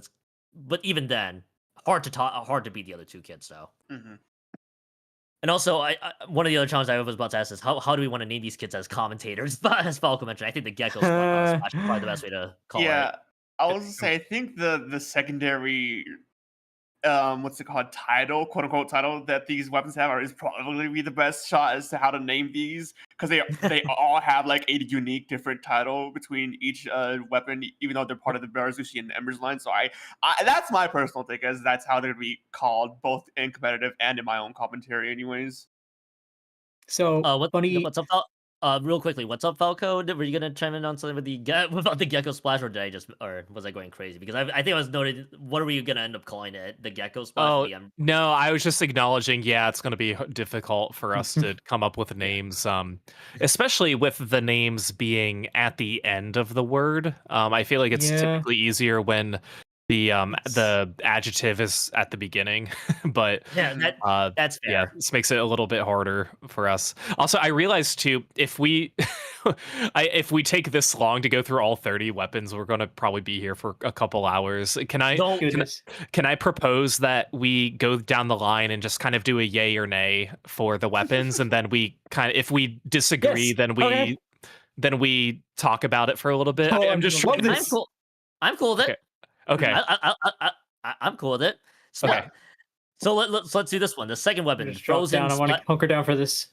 But even then, hard to beat the other two kids though.
Mm-hmm.
And also, I one of the other challenges I was about to ask is how do we want to name these kids as commentators? But as Falco mentioned, I think the Gecko Splash is probably the best way to call it.
Yeah, I was to say I think the secondary what's it called, title, quote unquote title that these weapons have is probably be the best shot as to how to name these, because they all have like a unique different title between each weapon, even though they're part of the Barazushi and the Embers line. So I that's my personal take, as that's how they're gonna be called both in competitive and in my own commentary anyways.
So
what's up, real quickly, what's up, Falco? Were you gonna chime in on something about the Gecko Splash, or was I going crazy? Because I think I was noted. What are you gonna end up calling it? The Gecko Splash?
Oh, no, I was just acknowledging. Yeah, it's going to be difficult for us to come up with names, especially with the names being at the end of the word. I feel like it's typically easier when the adjective is at the beginning, but
yeah, that's fair.
Yeah, this makes it a little bit harder for us. Also, I realized too, if we if we take this long to go through all 30 weapons, we're going to probably be here for a couple hours. Can I propose that we go down the line and just kind of do a yay or nay for the weapons, and then we if we disagree, then we talk about it for a little bit. I'm just trying.
I'm cool with it.
Okay.
I'm cool with it.
Okay.
So let's do this one. The second weapon,
Frozen. I want to hunker down for this.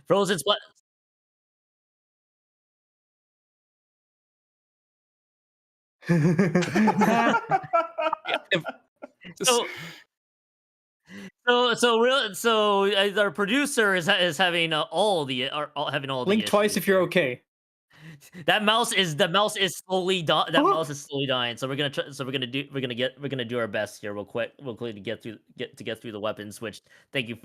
Frozen Splat. So our producer is having all the
Blink twice if you're okay.
That mouse is slowly dying. Mouse is slowly dying. So we're gonna do our best here real quick to get through the weapons. Which thank you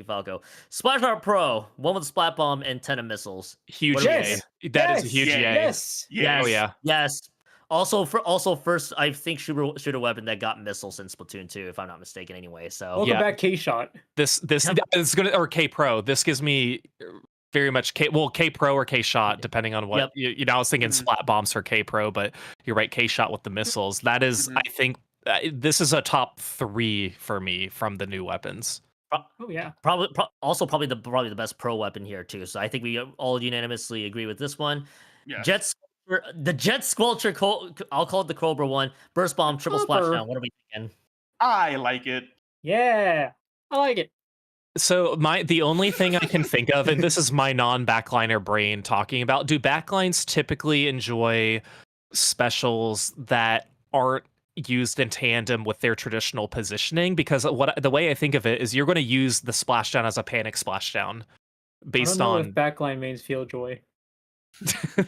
Falco. Splash Art Pro, one with Splat Bomb and 10 of missiles.
Huge yay. That is a huge yay.
Yes.
Oh yeah.
Yes. Also first, I think shooter weapon that got missiles in Splatoon 2, if I'm not mistaken. Anyway, so
welcome back, K Shot.
This is gonna, or K Pro. This gives me very much K Pro or K Shot, depending on what you know. I was thinking Splat Bombs for K Pro, but you're right, K Shot with the missiles. That is, I think, this is a top 3 for me from the new weapons.
Oh yeah,
probably the best pro weapon here too. So I think we all unanimously agree with this one.
Yes.
The Jet Squelcher, I'll call it the Cobra one. Burst Bomb, triple splashdown. What are we thinking?
I like it.
Yeah, I like it.
So the only thing I can think of, and this is my non-backliner brain talking about, do backlines typically enjoy specials that aren't used in tandem with their traditional positioning? Because the way I think of it is you're going to use the splashdown as a panic splashdown based
I don't know
on
if backline mains feel joy.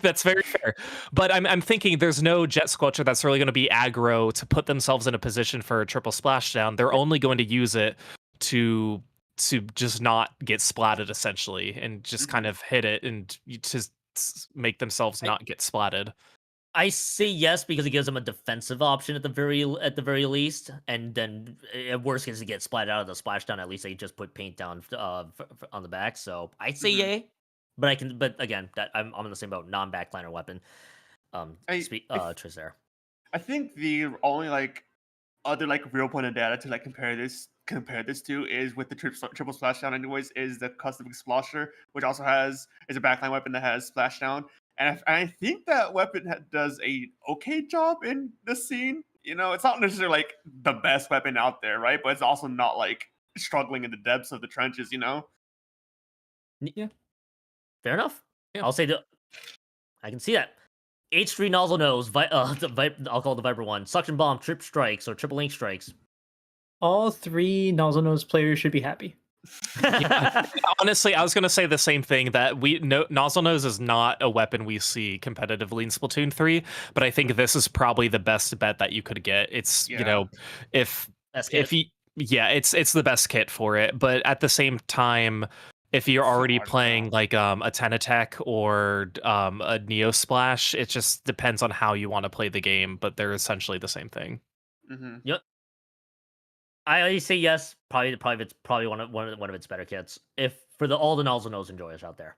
That's very fair, but I'm thinking there's no Jet Squelcher that's really going to be aggro to put themselves in a position for a triple splashdown. They're only going to use it to just not get splatted, essentially, and just kind of hit it and to make themselves not get splatted.
I say yes because it gives them a defensive option at the very least, and then at worst case, to get splatted out of the splashdown, at least they just put paint down on the back. So I say yay. But again, that I'm in the same boat. Non-backliner weapon. Choice there.
I think the only other real point of data to compare this to is with the triple splashdown. Anyways, is the custom Explosher, which also is a backline weapon that has splashdown, and I think that weapon does a okay job in this scene. You know, it's not necessarily the best weapon out there, right? But it's also not struggling in the depths of the trenches. You know.
Yeah. Fair enough. Yeah. I'll say I can see that. H3 nozzle nose. I'll call it the Viper one. Suction bomb, trip strikes, or triple link strikes.
All 3 nozzle nose players should be happy.
Honestly, I was going to say the same thing, that Nozzle Nose is not a weapon we see competitively in Splatoon 3, but I think this is probably the best bet that you could get. It's, if
Best
if
kit.
it's the best kit for it, but at the same time, if you're
So
already
hard to
playing
tell.
like a Ten Attack or a Neo Splash, it just depends on how you want to play the game, but they're essentially the same thing.
Mm-hmm.
Yep. I always say yes. It's probably one of its better kits. If for all the Nozzle Nose enjoyers out there.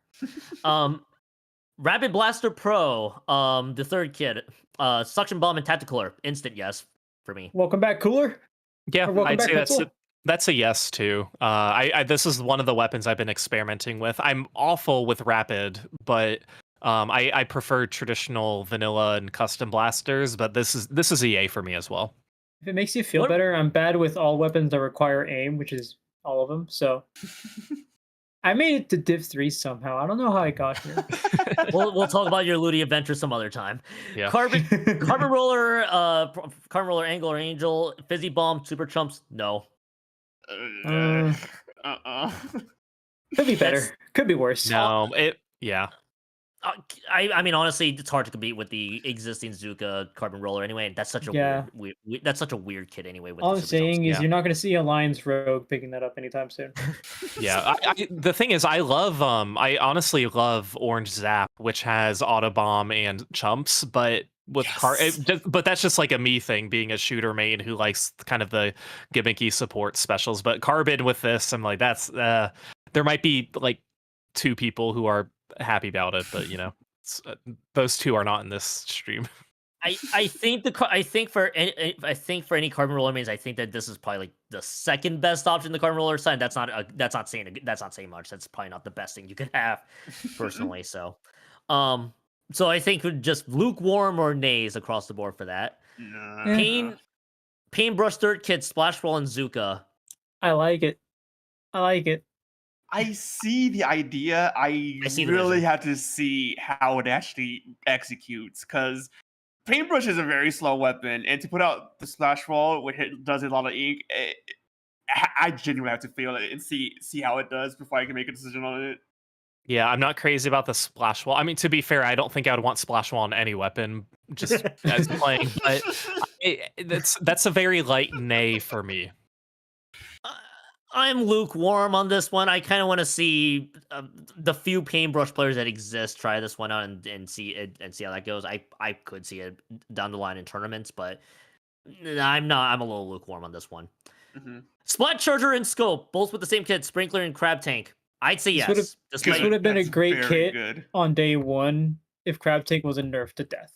Rapid Blaster Pro, the third kit, Suction Bomb and Tacticaler, instant yes for me.
Welcome back, Cooler.
Yeah,
Or welcome
I'd
back,
say
Pencil.
that's a yes too. This is one of the weapons I've been experimenting with. I'm awful with rapid, but I prefer traditional vanilla and custom blasters. But this is a yay for me as well.
If it makes you feel
What-
better, I'm bad with all weapons that require aim, which is all of them. So I made it to Div 3 somehow. I don't know how I got here.
we'll talk about your Looty adventure some other time.
Yeah.
Carbon Roller, Angular Angel, Fizzy Bomb, Super Chumps. No.
Could be better. Could be worse.
No,
I mean, honestly, it's hard to compete with the existing Zuka Carbon Roller anyway. And that's such a that's such a weird kit anyway. With
All
the
I'm
Super
saying
Chumps.
is you're not going to see Alliance Rogue picking that up anytime soon.
Yeah, the thing is, I honestly love Orange Zap, which has Auto Bomb and Chumps, but with but that's just like a me thing, being a shooter main who likes kind of the gimmicky support specials. But Carbon with this, I'm like, that's there might be like 2 people who are happy about it, but those 2 are not in this stream.
I think for any Carbon Roller mains, I think that this is probably like the second best option. The Carbon Roller side. That's not saying much. That's probably not the best thing you could have, personally. So I think just lukewarm or nays across the board for that. Paintbrush Third Kit, Splash Roll, and Zuka.
I like it.
I see the idea. I
see the
really
vision.
have to see how it actually executes, because Paintbrush is a very slow weapon, and to put out the Splash Roll, which does a lot of ink, I genuinely have to feel it and see how it does before I can make a decision on it.
Yeah, I'm not crazy about the Splash Wall. I mean, to be fair, I don't think I would want Splash Wall on any weapon, just as playing, but that's a very light nay for me.
I'm lukewarm on this one. I kind of want to see the few Paintbrush players that exist try this one out and see how that goes. I could see it down the line in tournaments, but I'm not. I'm a little lukewarm on this one.
Mm-hmm.
Splat Charger and Scope, both with the same kit, Sprinkler and Crab Tank. I'd say yes.
This would have been a great kit
good
on day 1 if Crab Tank wasn't nerfed to death.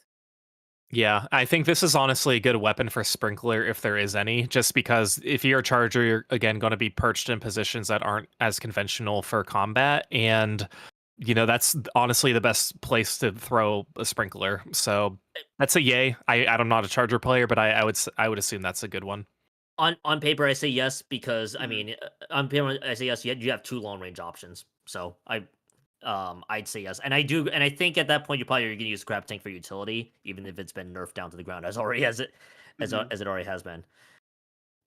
Yeah, I think this is honestly a good weapon for Sprinkler if there is any, just because if you're a Charger, you're again going to be perched in positions that aren't as conventional for combat, and that's honestly the best place to throw a Sprinkler. So that's a yay. I'm not a Charger player, but I would assume that's a good one.
On paper, I say yes because I mean, on paper, I say yes. You have 2 long range options, so I'd say yes, and I think at that point you're probably going to use Crab Tank for utility, even if it's been nerfed down to the ground as it already has been.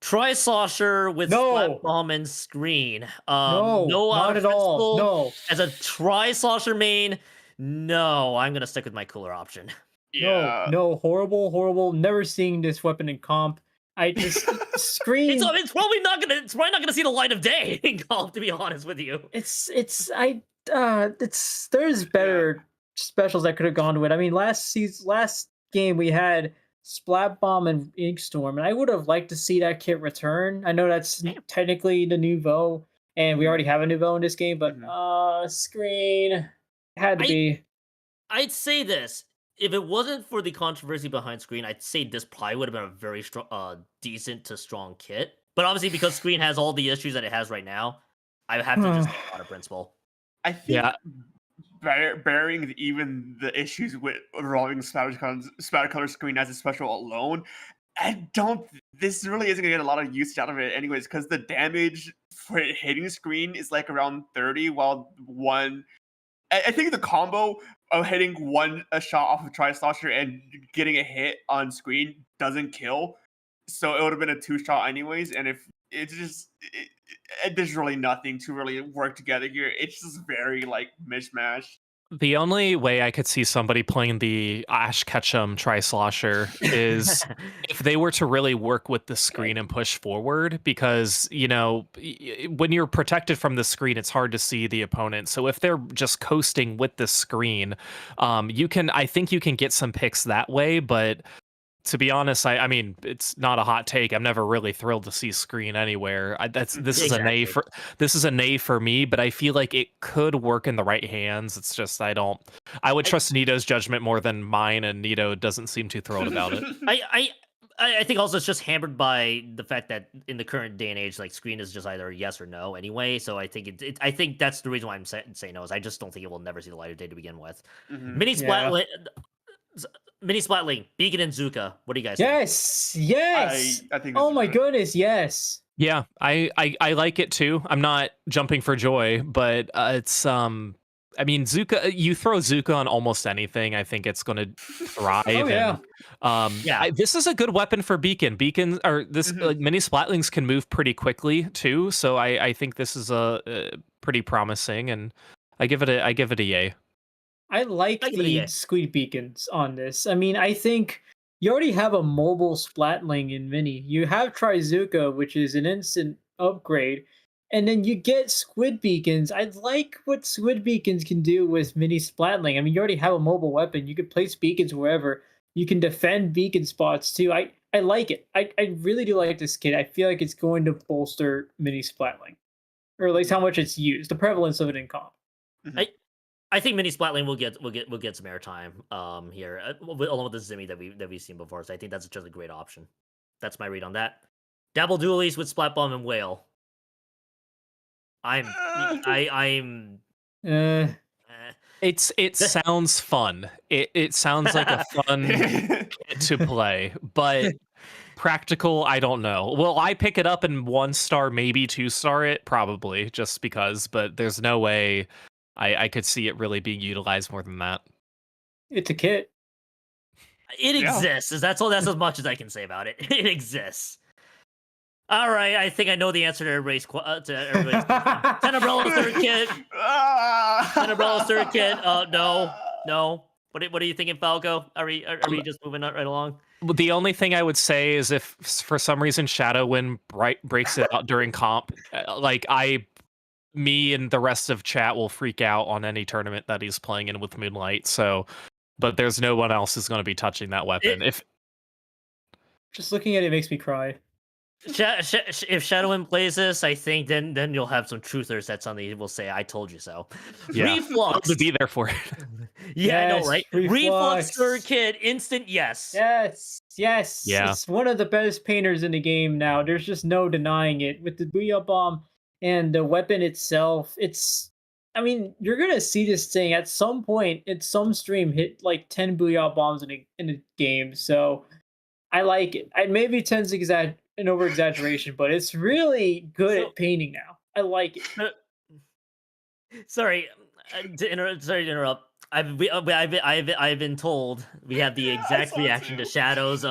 Tri-Slosher with Splat Bomb and Screen.
No, not at all. No,
as a Tri-Slosher main, no. I'm gonna stick with my cooler option.
Yeah.
No, horrible. Never seeing this weapon in comp. I just Screen.
It's probably not gonna see the light of day in comp, to be honest with you.
There's better specials that could have gone to it. I mean, last game we had Splat Bomb and Inkstorm, and I would have liked to see that kit return. I know that's technically the nouveau, and we already have a nouveau in this game, but Screen had to be.
I'd say this. If it wasn't for the controversy behind Screen, I'd say this probably would have been a very strong, decent to strong kit. But obviously, because Screen has all the issues that it has right now, I have to just go out of principle.
I think bearing even the issues with rolling Splattercolor Screen as a special alone, this really isn't gonna get a lot of usage out of it anyways, because the damage for hitting Screen is like around 30, while I think the combo of hitting a shot off of Tri-Slosher and getting a hit on Screen doesn't kill, so it would have been a 2-shot anyways. And if it's just there's really nothing to really work together here. It's just very like mishmash.
The only way I could see somebody playing the Ash Ketchum Tri-Slosher is if they were to really work with the screen and push forward, because, you know, when you're protected from the screen, it's hard to see the opponent. So if they're just coasting with the screen, I think you can get some picks that way, but to be honest, I mean, it's not a hot take. I'm never really thrilled to see screen anywhere. This is a nay for me, but I feel like it could work in the right hands. It's just I would trust Nito's judgment more than mine, and Nito doesn't seem too thrilled about it.
I think also it's just hampered by the fact that in the current day and age, like screen is just either yes or no anyway. So I think I think that's the reason why I'm saying no. Is I just don't think it will never see the light of day to begin with. Mini Splat. Mini Splat Link, Beacon and Zuka. What do you guys think?
Yes.
I think.
Oh my goodness, yes.
Yeah, I like it too. I'm not jumping for joy, but it's I mean, Zuka. You throw Zuka on almost anything, I think it's going to thrive.
Oh yeah.
And, this is a good weapon for Beacon. Beacon or this mini Splatlings can move pretty quickly too, so I think this is a pretty promising, and I give it a yay.
I like the squid beacons on this. I mean, I think you already have a mobile Splatling in Mini. You have Trizuka, which is an instant upgrade, and then you get squid beacons. I like what squid beacons can do with Mini Splatling. I mean, you already have a mobile weapon. You can place beacons wherever. You can defend beacon spots too. I like it. I really do like this kit. I feel like it's going to bolster Mini Splatling, or at least how much it's used, the prevalence of it in comp.
I think Mini Splatling will get some airtime here, along with the Zimmy that we've seen before. So I think that's just a great option. That's my read on that. Dabble dualies with Splat Bomb and Whale.
It sounds fun. It sounds like a fun kit to play, but practical, I don't know. Will I pick it up and 1-star, maybe 2-star it? Probably, just because, but there's no way I could see it really being utilized more than that.
It's a kit.
It exists. That's as much as I can say about it. It exists. All right, I think I know the answer to everybody's Ten Umbrella third kit. Ten Umbrella third kit. No. What are you thinking, Falco? Are we just moving right along?
The only thing I would say is if for some reason Shadowwind breaks it out during comp, me and the rest of chat will freak out on any tournament that he's playing in with Moonlight. So, but there's no one else who's going to be touching that weapon. If
just looking at it makes me cry.
If Shadowwind plays this, I think then you'll have some truthers that suddenly will say, "I told you so."
Yeah.
Reflux
to be there for it.
Yeah, I know, right? Reflux third kit, instant yes.
Yes.
Yeah.
It's one of the best painters in the game now. There's just no denying it. With the Booyah Bomb and the weapon itself, I mean, you're gonna see this thing at some point, at some stream, hit like 10 Booyah Bombs in a game. So I like it. Maybe 10's an over exaggeration, but it's really good at painting now. I like it.
Sorry to interrupt. I've been told we have the exact reaction to Shadow's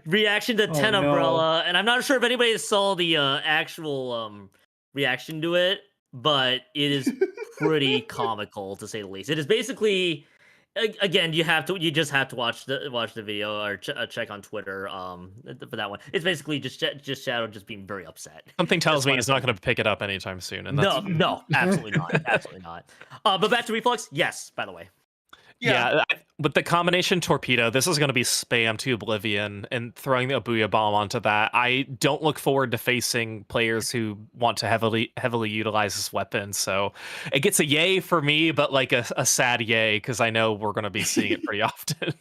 reaction to Ten Umbrella, and I'm not sure if anybody saw the actual reaction to it, but it is pretty comical to say the least. It is basically, again, you just have to watch the video or check on Twitter for that one. It's basically just Shadow just being very upset.
Something tells me he's not going to pick it up anytime soon. And
no, absolutely not, absolutely not. But back to Reflux, yes. By the way.
Yeah, with the combination torpedo, this is going to be spam to oblivion, and throwing the Booyah Bomb onto that. I don't look forward to facing players who want to heavily utilize this weapon. So it gets a yay for me, but like a sad yay, because I know we're going to be seeing it pretty often.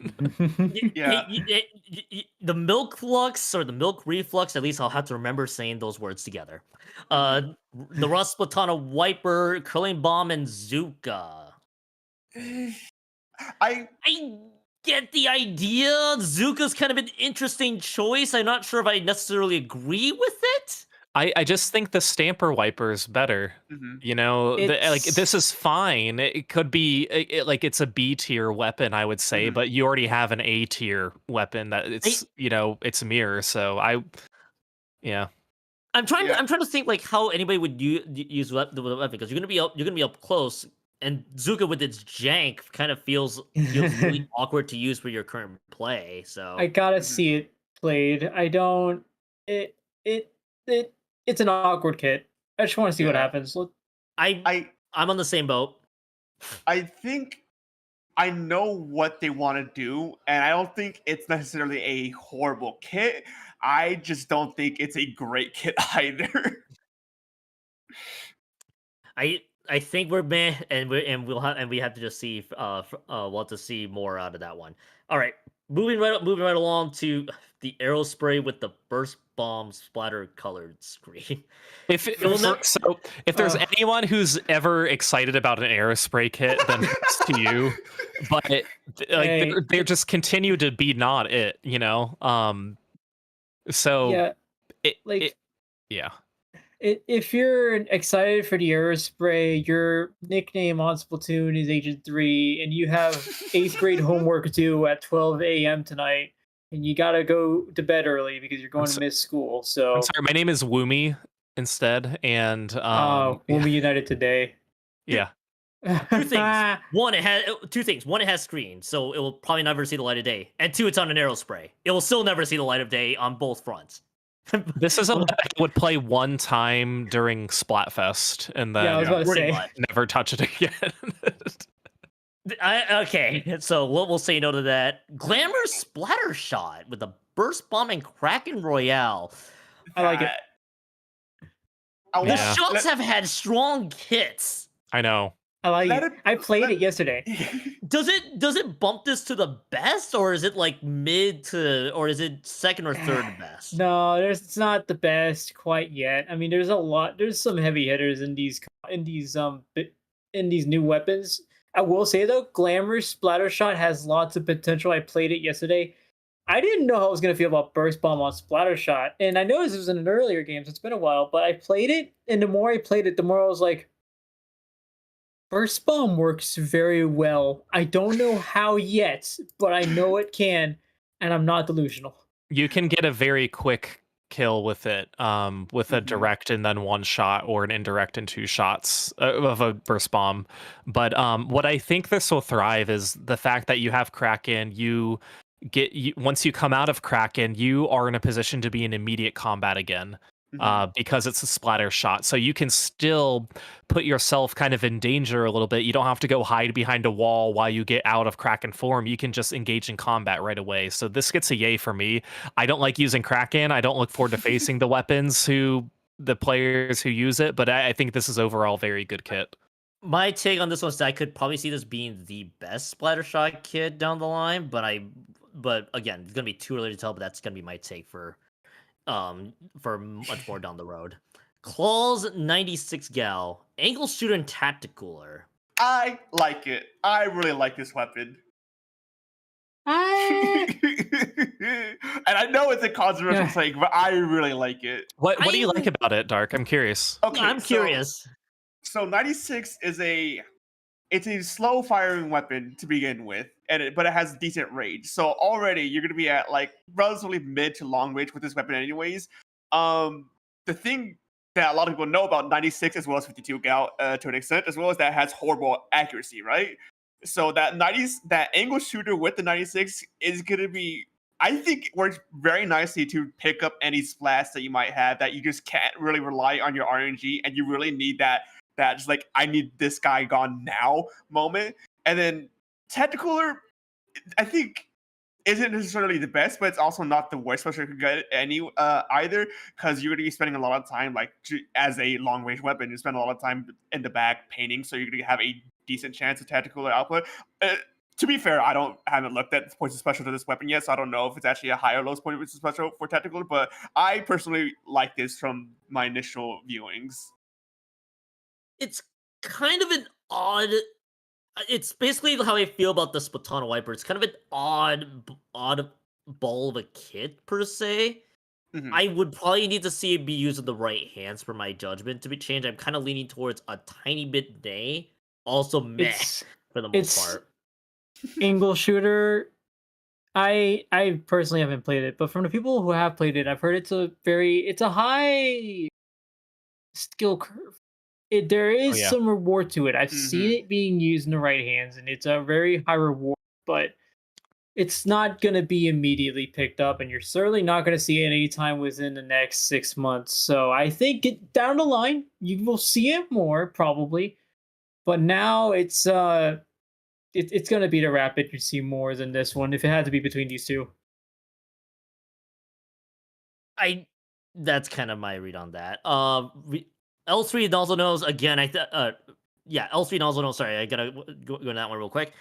The Milk Flux or the Milk Reflux, at least I'll have to remember saying those words together. The Rust Platana Wiper, Curling Bomb, and Zuka. I get the idea. Zuka's kind of an interesting choice. I'm not sure if I necessarily agree with it.
I just think the Stamper Wiper is better. You know, like this is fine. It could be it's a B tier weapon, I would say, but you already have an A tier weapon that it's it's a mirror. So
I'm trying to think like how anybody would use the weapon because you're gonna be up close, and Zuka with its jank kind of feels really awkward to use for your current play. So
I gotta see it played. I don't. It it it it's an awkward kit. I just want to see what happens.
I'm on the same boat.
I think I know what they want to do, and I don't think it's necessarily a horrible kit. I just don't think it's a great kit either.
I think we're meh, and we have to just see we'll have to see more out of that one. All right, moving right along to the arrow spray with the burst bomb splatter colored screen.
If there's anyone who's ever excited about an Aerospray kit, then it's to you. But they just continue to be not it, you know. So
yeah, if you're excited for the Aerospray, your nickname on Splatoon is Agent 3, and you have 8th grade homework due at 12 a.m. tonight, and you gotta go to bed early because you're going to miss school. So
I'm sorry, my name is Woomy instead, and
we'll be united today.
Yeah.
Two things. One, it has screen, so it will probably never see the light of day. And two, it's on an Aerospray. It will still never see the light of day on both fronts.
This is a I would play one time during Splatfest, and then
I was about to say.
Never touch it again.
Okay, so we'll say no to that. Glamour splatter shot with a burst bomb and Kraken Royale.
I like it.
The shots have had strong hits.
I know.
I like it. I played it yesterday.
Does it bump this to the best, or is it like mid to, or is it second or third best?
No, it's not the best quite yet. I mean, there's some heavy hitters in these new weapons. I will say though, Glamour Splatter Shot has lots of potential. I played it yesterday. I didn't know how I was gonna feel about Burst Bomb on Splatter Shot, and I noticed it was in an earlier game, so it's been a while. But I played it, and the more I played it, the more I was like, Burst Bomb works very well. I don't know how yet, but I know it can, and I'm not delusional.
You can get a very quick kill with it, with a direct and then one shot, or an indirect and two shots of a burst bomb. But what I think this will thrive is the fact that you have Kraken. Once you come out of Kraken, you are in a position to be in immediate combat again. Because it's a splatter shot, so you can still put yourself kind of in danger a little bit. You don't have to go hide behind a wall while you get out of Kraken form. You can just engage in combat right away. So this gets a yay for me. I don't like using Kraken. I don't look forward to facing the players who use it, but I think this is overall very good kit.
My take on this one is that I could probably see this being the best splatter shot kit down the line, but again, it's gonna be too early to tell. But that's gonna be my take for much more down the road. Claws 96 gal, angle shooter and tacticaler.
I like it. I really like this weapon. And I know it's a controversial take, but I really like it.
What do you like about it, Dark? I'm curious.
Okay,
I'm curious.
So 96 is a slow firing weapon to begin with, but it has decent range. So already you're going to be at like relatively mid to long range with this weapon anyways. The thing that a lot of people know about 96 as well as 52 gal to an extent, as well as that has horrible accuracy, right? So that angle shooter with the 96 is going to be, I think, works very nicely to pick up any splats that you might have that you just can't really rely on your RNG, and you really need that just like, I need this guy gone now moment. And then Tacticaler, I think, isn't necessarily the best, but it's also not the worst special you could get either, because you're going to be spending a lot of time, like, as a long range weapon, you spend a lot of time in the back painting, so you're going to have a decent chance of Tacticaler output. To be fair, I haven't looked at points of special to this weapon yet, so I don't know if it's actually a high or low point of special for Tacticaler, but I personally like this from my initial viewings.
It's kind of an odd. It's basically how I feel about the Splatana Wiper. It's kind of an odd ball of a kit per se. Mm-hmm. I would probably need to see it be used in the right hands for my judgment to be changed. I'm kind of leaning towards a tiny bit nay. Also meh for the most part.
Angle shooter. I personally haven't played it, but from the people who have played it, I've heard it's a high skill curve. There
Oh
is
yeah.
some reward to it. I've seen
Mhm.
it being used in the right hands, and it's a very high reward, but it's not going to be immediately picked up, and you're certainly not going to see it anytime within the next 6 months. So I think down the line you will see it more probably, but now it's going to be the rapid you see more than this one if it had to be between these two.
I That's kind of my read on that. L3 also knows again. Yeah, L3 also knows. Sorry, I gotta go on that one real quick.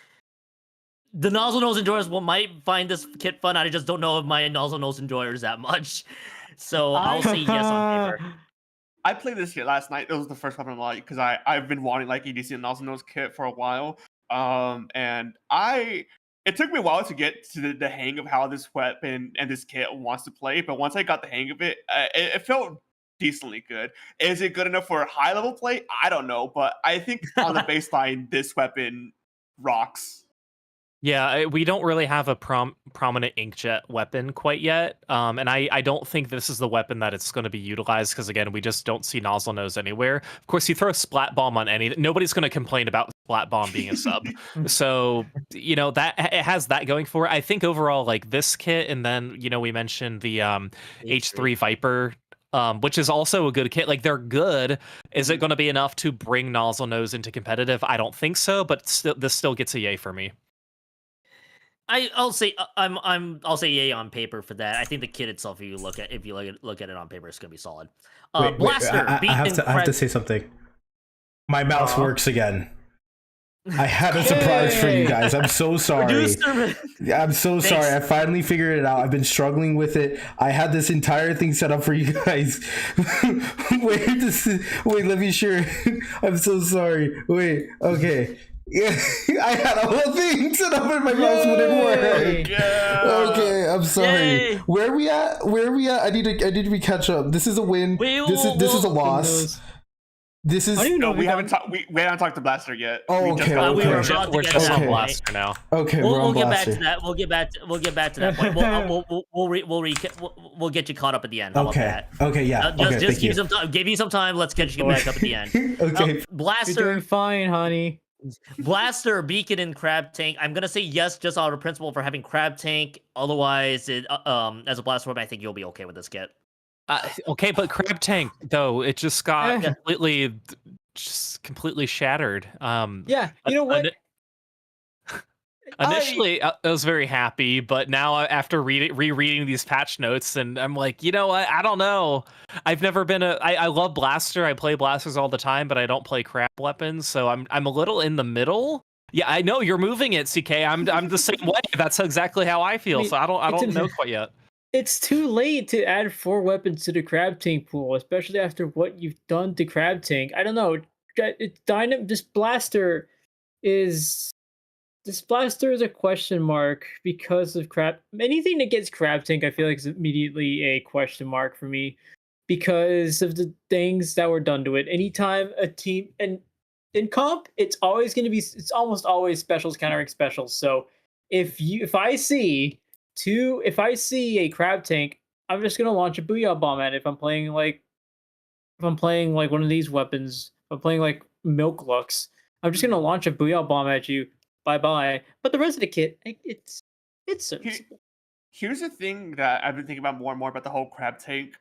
The nozzle nose enjoyers might find this kit fun. I just don't know if my nozzle nose enjoyers that much. So I'll say yes on paper.
I played this kit last night. It was the first weapon I because I've been wanting like EDC and Nozzle Nose kit for a while. And it took me a while to get to the hang of how this weapon and this kit wants to play. But once I got the hang of it, it felt decently good. Is it good enough for high level play? I don't know, but I think on the baseline, this weapon rocks.
Yeah, we don't really have a prominent inkjet weapon quite yet, and I don't think this is the weapon that it's going to be utilized because again, we just don't see nozzle nose anywhere. Of course, you throw a splat bomb on nobody's going to complain about splat bomb being a sub. So that it has that going for it. I think overall, like this kit, and then we mentioned the H3 Viper. Which is also a good kit. Like they're good. Is it going to be enough to bring nozzle nose into competitive? I don't think so, but this still gets a yay for me.
I'll say I'll say yay on paper for that. I think the kit itself, if you look at it on paper, it's gonna be solid. Blaster,
I have to say something. My mouse works again. I had a surprise for you guys. I'm so sorry. I'm so sorry. I finally figured it out. I've been struggling with it. I had this entire thing set up for you guys. Wait, let me share. I'm so sorry. Wait, okay. Yeah, I had a whole thing set up and my mouse wouldn't work.
Yeah.
Okay, I'm sorry.
Yay.
Where are we at? I need to catch up. This is a win. This is a loss. This is
we haven't talked to Blaster yet.
Oh, okay.
We're just
on Blaster now.
Okay,
we'll get back to that. We'll get back to that point. We'll get you caught up at the end. How about that?
Okay, yeah.
Just give you some time. Give you some time. Let's get you back up at the end.
Okay.
Blaster.
You're doing fine, honey.
Blaster, Beacon, and Crab Tank. I'm gonna say yes, just out of principle for having Crab Tank. Otherwise, as a Blaster weapon, I think you'll be okay with this kit.
Okay, but Crab Tank though, it just got completely shattered.
Yeah, you know what?
Initially, I was very happy, but now after rereading these patch notes, and I'm like, you know what? I don't know. I've never been I love Blaster. I play Blasters all the time, but I don't play crab weapons, so I'm a little in the middle. Yeah, I know you're moving it, CK. I'm the same way. That's exactly how I feel. So I don't know quite yet.
It's too late to add 4 weapons to the Crab Tank pool, especially after what you've done to Crab Tank. I don't know. This Blaster is a question mark because of anything that gets Crab Tank, I feel like is immediately a question mark for me because of the things that were done to it. Anytime a team, and in comp, it's almost always specials countering specials. So if I see a Crab Tank, I'm just gonna launch a Booyah Bomb at it. If I'm playing like one of these weapons, if I'm playing like Milk Lux, I'm just gonna launch a Booyah Bomb at you. Bye. But the rest of the kit, it's serviceable.
Here's the thing that I've been thinking about more and more about the whole Crab Tank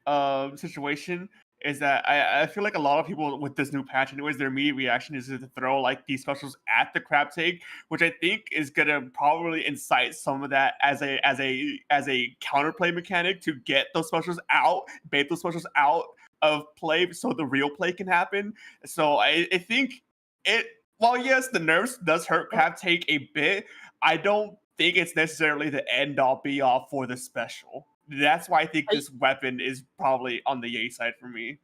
situation is that I feel like a lot of people with this new patch, anyways, their immediate reaction is to throw like these specials at the Crab Tank, which I think is gonna probably incite some of that as a counterplay mechanic to get those specials out, bait those specials out of play so the real play can happen. So I think while yes, the nerfs does hurt Crab Tank a bit, I don't think it's necessarily the end all be all for the special. That's why I think this weapon is probably on the yay side for me.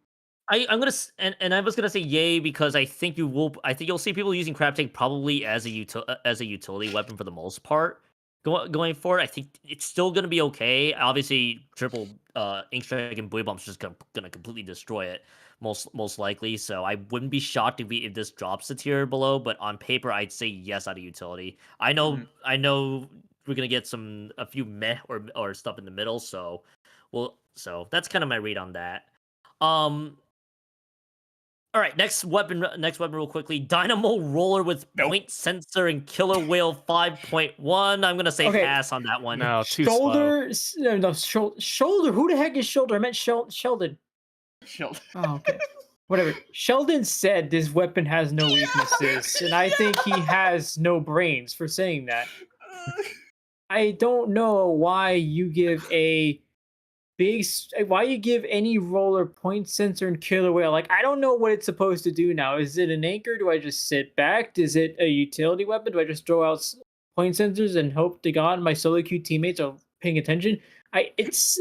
I'm gonna and I was gonna say yay because I think you'll see people using Crab Tank probably as a utility weapon for the most part going forward. I think it's still gonna be okay. Obviously, triple Ink Strike and Buoy Bomb's just gonna completely destroy it most likely. So I wouldn't be shocked if this drops a tier below. But on paper, I'd say yes out of utility. I know we're gonna get a few meh or stuff in the middle. So that's kind of my read on that. All right, next weapon real quickly. Dynamo roller with point sensor and killer whale 5.1. I'm gonna say pass on that one.
No, too slow.
Shoulder. Who the heck is shoulder? I meant Sheldon.
Sheldon.
Oh, okay. Whatever. Sheldon said this weapon has no weaknesses, and I think he has no brains for saying that. I don't know why you give any roller point sensor and killer whale. Like, I don't know what it's supposed to do now. Is it an anchor? Do I just sit back? Is it a utility weapon? Do I just throw out point sensors and hope to God my solo queue teammates are paying attention? It's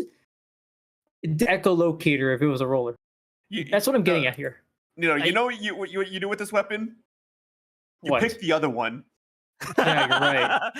echolocator if it was a roller. That's what I'm getting at here.
You know what you do with this weapon? You pick the other one.
Yeah, you're right.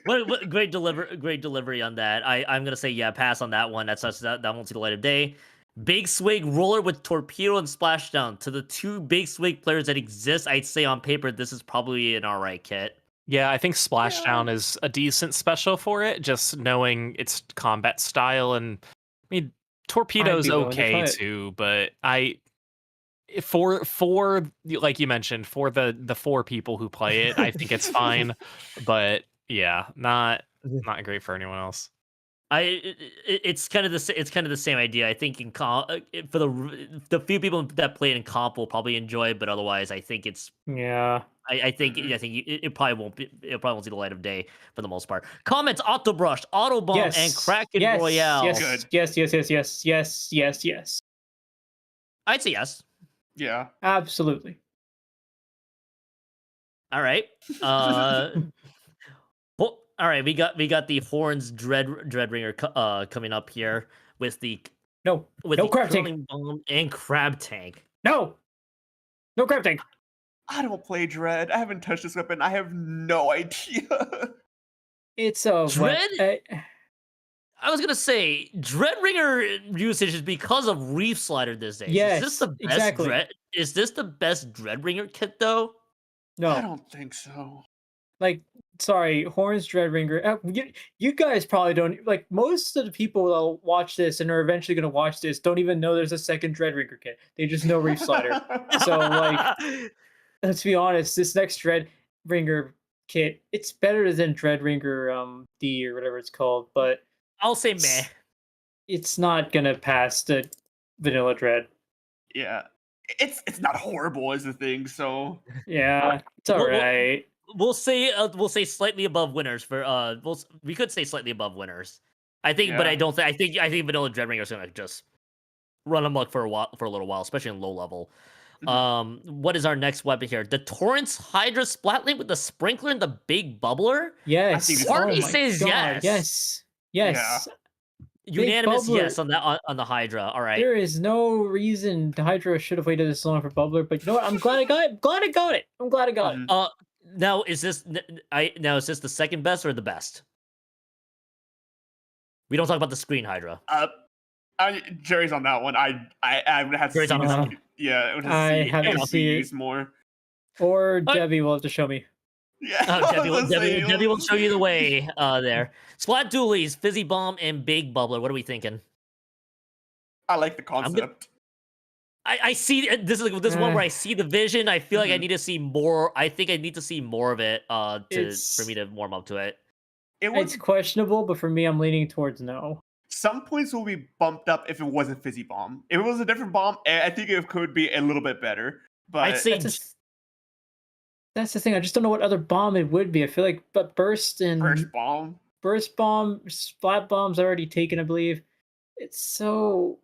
What great delivery on that. I'm gonna say pass on that one. That won't see the light of day. Big swig roller with torpedo and splashdown. To the two big swig players that exist, I'd say on paper this is probably an alright kit.
Yeah, I think splashdown is a decent special for it. Just knowing its combat style, and I mean torpedo's okay too, but for like you mentioned, for the 4 people who play it, I think it's fine. But yeah, not great for anyone else.
It's kind of the same idea. I think in for the few people that play it in comp will probably enjoy it, but otherwise, I think it's I think it probably won't see the light of day for the most part. Comments: Auto Brush, Auto Bomb, and Kraken Royale.
Yes.
I'd say yes.
Yeah,
absolutely.
All right. Well, all right. We got the Horns Dreadringer coming up here with the
crab tank
bomb and crab tank.
No crab tank.
I don't play Dread. I haven't touched this weapon. I have no idea.
It's a
Dread. I was gonna say Dreadringer usage is because of Reef Slider these days.
Yes,
is this the best
exactly.
Is this the best Dreadringer kit though?
No,
I don't think so.
Like, sorry, Horns Dreadringer. You guys probably don't like. Most of the people that'll watch this and are eventually gonna watch this don't even know there's a second Dreadringer kit. They just know Reef Slider. So like, let's be honest. This next Dreadringer kit, it's better than Dreadringer D or whatever it's called, but
I'll say meh.
It's not gonna pass the vanilla Dread.
Yeah, it's not horrible is the thing. So
yeah, it's all right.
We'll say slightly above winners for we could say slightly above winners. I think, but I don't think I think vanilla Dreadringer is gonna just run amok for a little while, especially in low level. What is our next weapon here? The Torrance Hydra Splatling with the sprinkler and the big bubbler.
Yes,
Party says
God.
yes.
Yes.
Unanimous yes on that on the Hydra. All right.
There is no reason the Hydra should have waited this long for bubbler, but you know what? I'm glad I got it. I'm glad I got it.
Now is this the second best or the best? We don't talk about the screen Hydra.
Jerry's on that one. I would have to see this. Yeah, I would have to see it more.
Or Debbie will have to show me.
Yeah,
Debbie will show you the way there. Splat Dualies, Fizzy Bomb, and Big Bubbler. What are we thinking?
I like the concept.
I see this is one where I see the vision. I feel like I need to see more. I think I need to see more of it for me to warm up to it.
It's questionable, but for me, I'm leaning towards no.
Some points will be bumped up if it wasn't Fizzy Bomb. If it was a different bomb, I think it could be a little bit better. But
I'd say
that's the thing. I just don't know what other bomb it would be. I feel like Burst Bomb, Splat Bomb's already taken, I believe. It's so.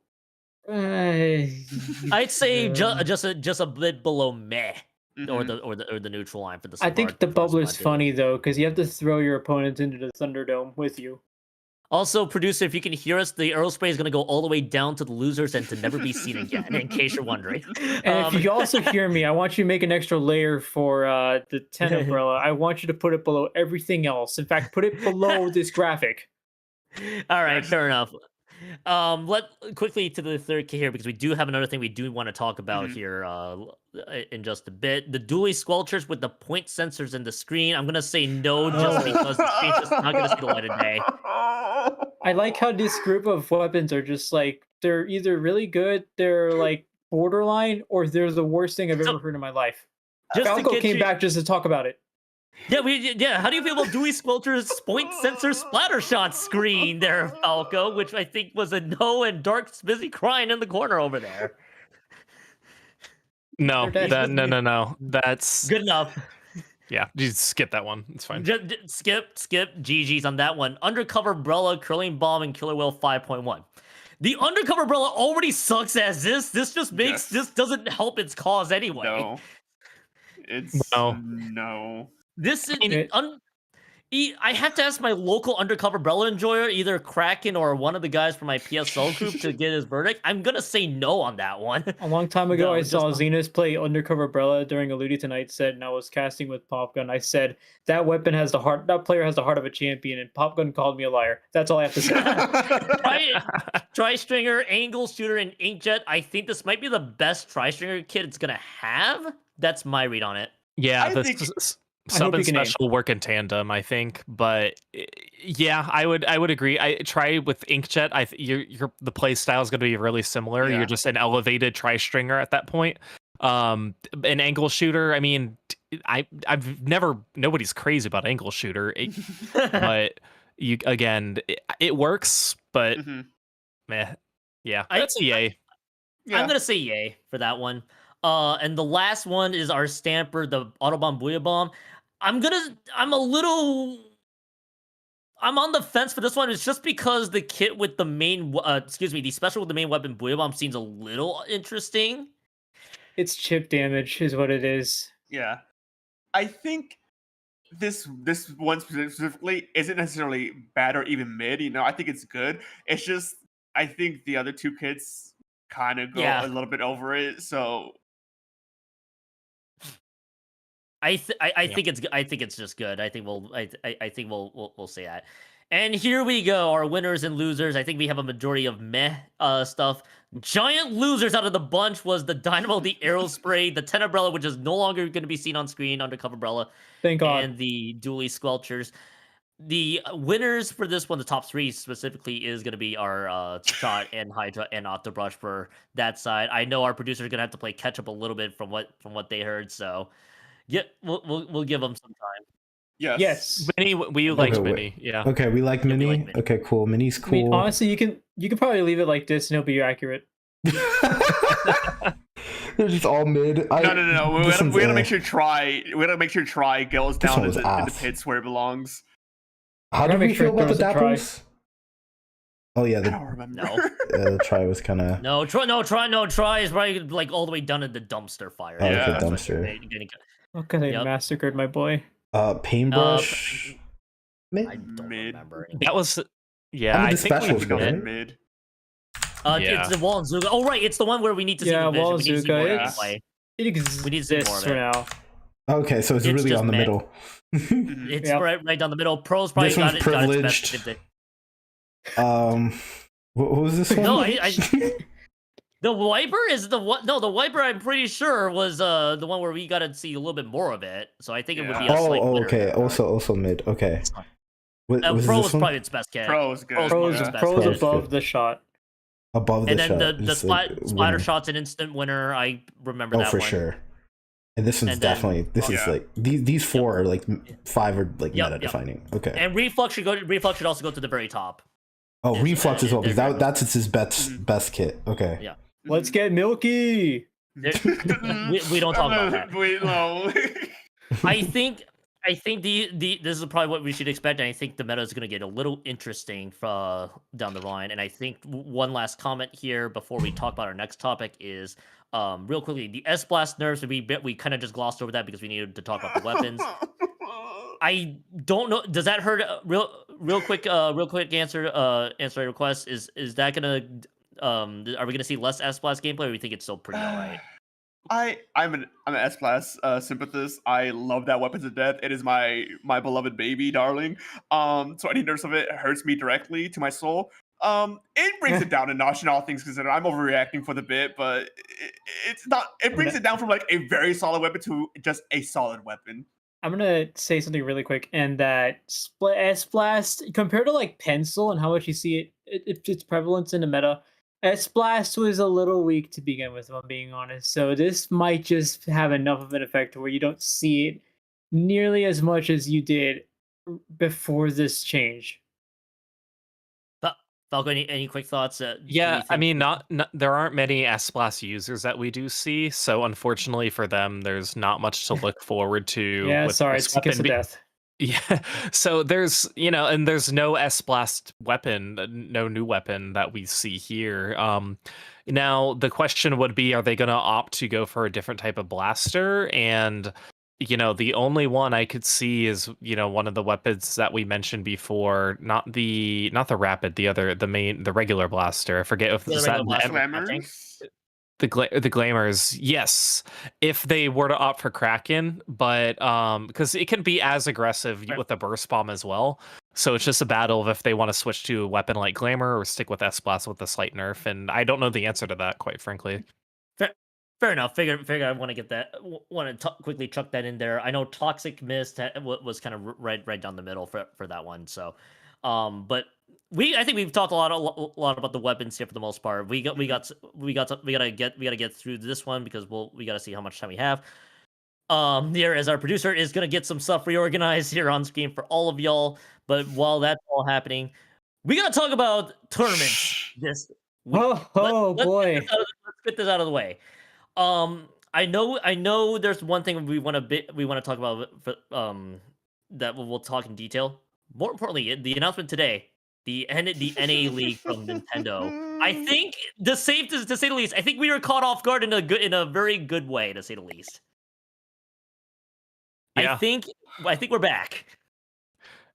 I'd say just a bit below meh, or the neutral line for the.
I think the bubbler's funny though, because you have to throw your opponents into the Thunderdome with you.
Also, producer, if you can hear us, the Earl Spray is going to go all the way down to the losers and to never be seen again, in case you're wondering.
And if you also hear me, I want you to make an extra layer for the 10 umbrella. I want you to put it below everything else. In fact, put it below this graphic.
All right, fair enough. Let quickly to the third key here because we do have another thing we do want to talk about
Mhm.
here in just a bit. The dually squelchers with the point sensors in the screen. I'm gonna say no just
No.
because the screen's just not gonna see the light of day.
I like how this group of weapons are just like they're either really good, they're like borderline, or they're the worst thing I've
So-
ever heard in my life.
Just to
Falco
get
came
you,
back just to talk about it.
yeah. How do you feel about dually squelchers point sensor splatter shot screen there, Falco? Which I think was a no, and Dark's busy crying in the corner over there.
No,
They're dead.
no. That's
Good enough.
yeah. You skip that one. It's fine.
Skip. GG's on that one. Undercover Umbrella, Curling Bomb, and Killer Whale 5.1. The Undercover Umbrella already sucks as this. This just makes this doesn't help its cause anyway.
No. It's
No.
no.
This is
It-
I have to ask my local Undercover Umbrella enjoyer, either Kraken or one of the guys from my PSL group, to get his verdict. I'm gonna say no on that one.
A long time ago,
No,
I
just
saw
not.
Zenus play Undercover Umbrella during a Ludi Tonight set, and I was casting with Popgun. I said that weapon has the heart. That player has the heart of a champion, and Popgun called me a liar. That's all I have to say.
Tri-stringer, angle shooter, and inkjet. I think this might be the best tri-stringer kit it's gonna have. That's my read on it.
Yeah,
I
the
think-
sub
you
and
can aim.
special work in tandem, I think. But yeah, I would agree. I try with inkjet. Your the play style is going to be really similar.
Yeah.
You're just an elevated tri stringer at that point. An angle shooter. I mean, I've never nobody's crazy about angle shooter, but you again it works, but
Mhm.
meh. Yeah,
I-
that's a yay.
Yeah.
I'm gonna say yay for that one. And the last one is our stamper, the Autobomb Booyah Bomb. I'm on the fence for this one. It's just because the kit with the main, the special with the main weapon Booyah Bomb seems a little interesting.
It's chip damage, is what it is.
Yeah. I think this one specifically isn't necessarily bad or even mid. I think it's good. It's just I think the other two kits kind of go
Yeah.
a little bit over it. So
I
Yeah.
think it's just good. I think we'll say that. And here we go, our winners and losers. I think we have a majority of meh stuff. Giant losers out of the bunch was the Dynamo, the Aerospray, the Tenebrella, which is no longer going to be seen on screen, Undercover Umbrella,
Thank God.
and the Dually Squelchers. The winners for this one, the top three specifically, is going to be our Shot and Hydra and Octobrush for that side. I know our producers are going to have to play catch up a little bit from what they heard, so yeah, we'll give them some time.
Yes.
Mini, we liked
wait.
Mini. Yeah.
Okay, we like
Yeah, we
Mini.
like Mini.
Okay, cool. Mini's
I mean,
cool.
honestly, you can probably leave it like this and it'll be accurate.
They're just all mid.
No. We
this
gotta,
one's
we gotta
eh.
make sure Try goes
This
down
one
in
was
the
ass.
pits where it belongs.
How
Gotta
did we
make sure
feel
it
about the
throws a try.
Dapples? Oh yeah,
I
the
don't remember.
No.
the try was kind of.
No, Try is probably like all the way down in the dumpster fire.
Oh,
okay,
That's what
dumpster.
you're gonna get.
Look, they
Yep.
massacred my boy.
Paintbrush. Mid?
I don't
Mid.
remember.
That was yeah.
I mean,
I
the
think
special was
I think
good,
it was
right?
mid.
Yeah.
It's the Wall and Zuka. Oh right, it's the one where we need to see
Yeah,
the vision.
Wall
We need to see more
Zuka,
it's-
gameplay.
It
We need to see more
exists
of
for
it.
now.
Okay, so it's
It's
really
just
on the
mid.
middle.
Mhm.
It's
Yep.
right down the middle. Pros probably
This
got
one's
it. Got its
privileged.
best.
What was this one?
No, the wiper is the one. No, the wiper. I'm pretty sure was the one where we got to see a little bit more of it. So I think it would be a
Oh,
slight winner
okay.
there.
Also mid. Okay.
It's fine.
Was
Pro
this
was
one
probably its best kit.
Pro is good.
Pros
yeah.
best
Pros
kit.
above the shot.
above the
And then
shot?
the
just, like,
splatter
winning.
shot's an instant winner. I remember
Oh,
that
for
one.
sure. And this one's
And then-
definitely. This is
Yeah.
like these four are like five are like
Yep,
meta
yep.
defining. Okay.
And reflux should also go to the very top.
Oh,
It's-
reflux as well because
they're-
that's his best
Mhm.
best kit. Okay.
Yeah.
Let's get milky.
We don't talk about that.
Wait, no.
I think this is probably what we should expect, and I think the meta is going to get a little interesting down the line. And I think one last comment here before we talk about our next topic is real quickly the S Blast nerfs. We kind of just glossed over that because we needed to talk about the weapons. I don't know. Does that hurt? Real quick answer a request. Is that gonna are we gonna see less S Blast gameplay, or we think it's still pretty alright?
I'm an S class sympathist. I love that weapon to death. It is my beloved baby, darling. So any nerfs of it hurts me directly to my soul. It brings it down a notch in all things considered. I'm overreacting for the bit, but it's not. It brings it down from like a very solid weapon to just a solid weapon.
I'm gonna say something really quick, and that S Blast compared to like Pencil and how much you see its prevalence in the meta, S Blast was a little weak to begin with, if I'm being honest. So this might just have enough of an effect where you don't see it nearly as much as you did before this change.
Falco, any quick thoughts?
Yeah, I mean, not there aren't many S-Blast users that we do see, so unfortunately for them, there's not much to look forward to.
Yeah,
with
sorry,
this
it's a kiss of death.
Yeah, so there's and there's no S-Blast weapon, no new weapon that we see here. Now the question would be, are they going to opt to go for a different type of blaster? And the only one I could see is, one of the weapons that we mentioned before, not the rapid, the regular blaster. I forget if it's that the glamours. Yes, if they were to opt for Kraken, but because it can be as aggressive with the burst bomb as well. So it's just a battle of if they want to switch to a weapon like Glamour or stick with S-Blast with the slight nerf, and I don't know the answer to that, quite frankly.
Fair enough. Figure I want to get that. Want to quickly chuck that in there. I know Toxic Mist was kind of right down the middle for that one. So, but I think we've talked a lot about the weapons here for the most part. We gotta get through this one because we gotta see how much time we have. Here as our producer is gonna get some stuff reorganized here on screen for all of y'all. But while that's all happening, we gotta talk about tournaments.
Boy,
let's get this out of the way. I know there's one thing we want to talk about that we'll talk in detail. More importantly, the announcement today, the NA League from Nintendo. I think to say the least, I think we were caught off guard in a very good way, to say the least.
Yeah.
I think we're back.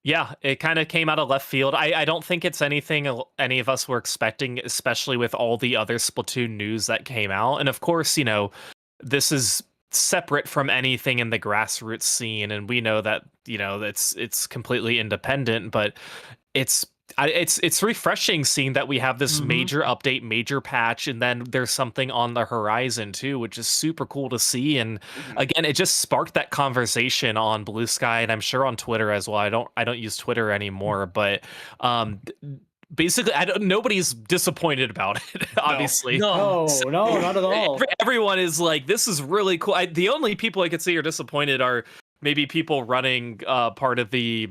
Yeah, it kind of came out of left field. I don't think it's anything any of us were expecting, especially with all the other Splatoon news that came out. And of course, this is separate from anything in the grassroots scene, and we know that it's completely independent. But it's refreshing seeing that we have this major update, major patch, and then there's something on the horizon too, which is super cool to see. And again, it just sparked that conversation on Blue Sky, and I'm sure on Twitter as well. I don't use Twitter anymore, but basically, nobody's disappointed about it. Obviously,
no, not at all.
Everyone is like, this is really cool. The only people I could see are disappointed are maybe people running part of the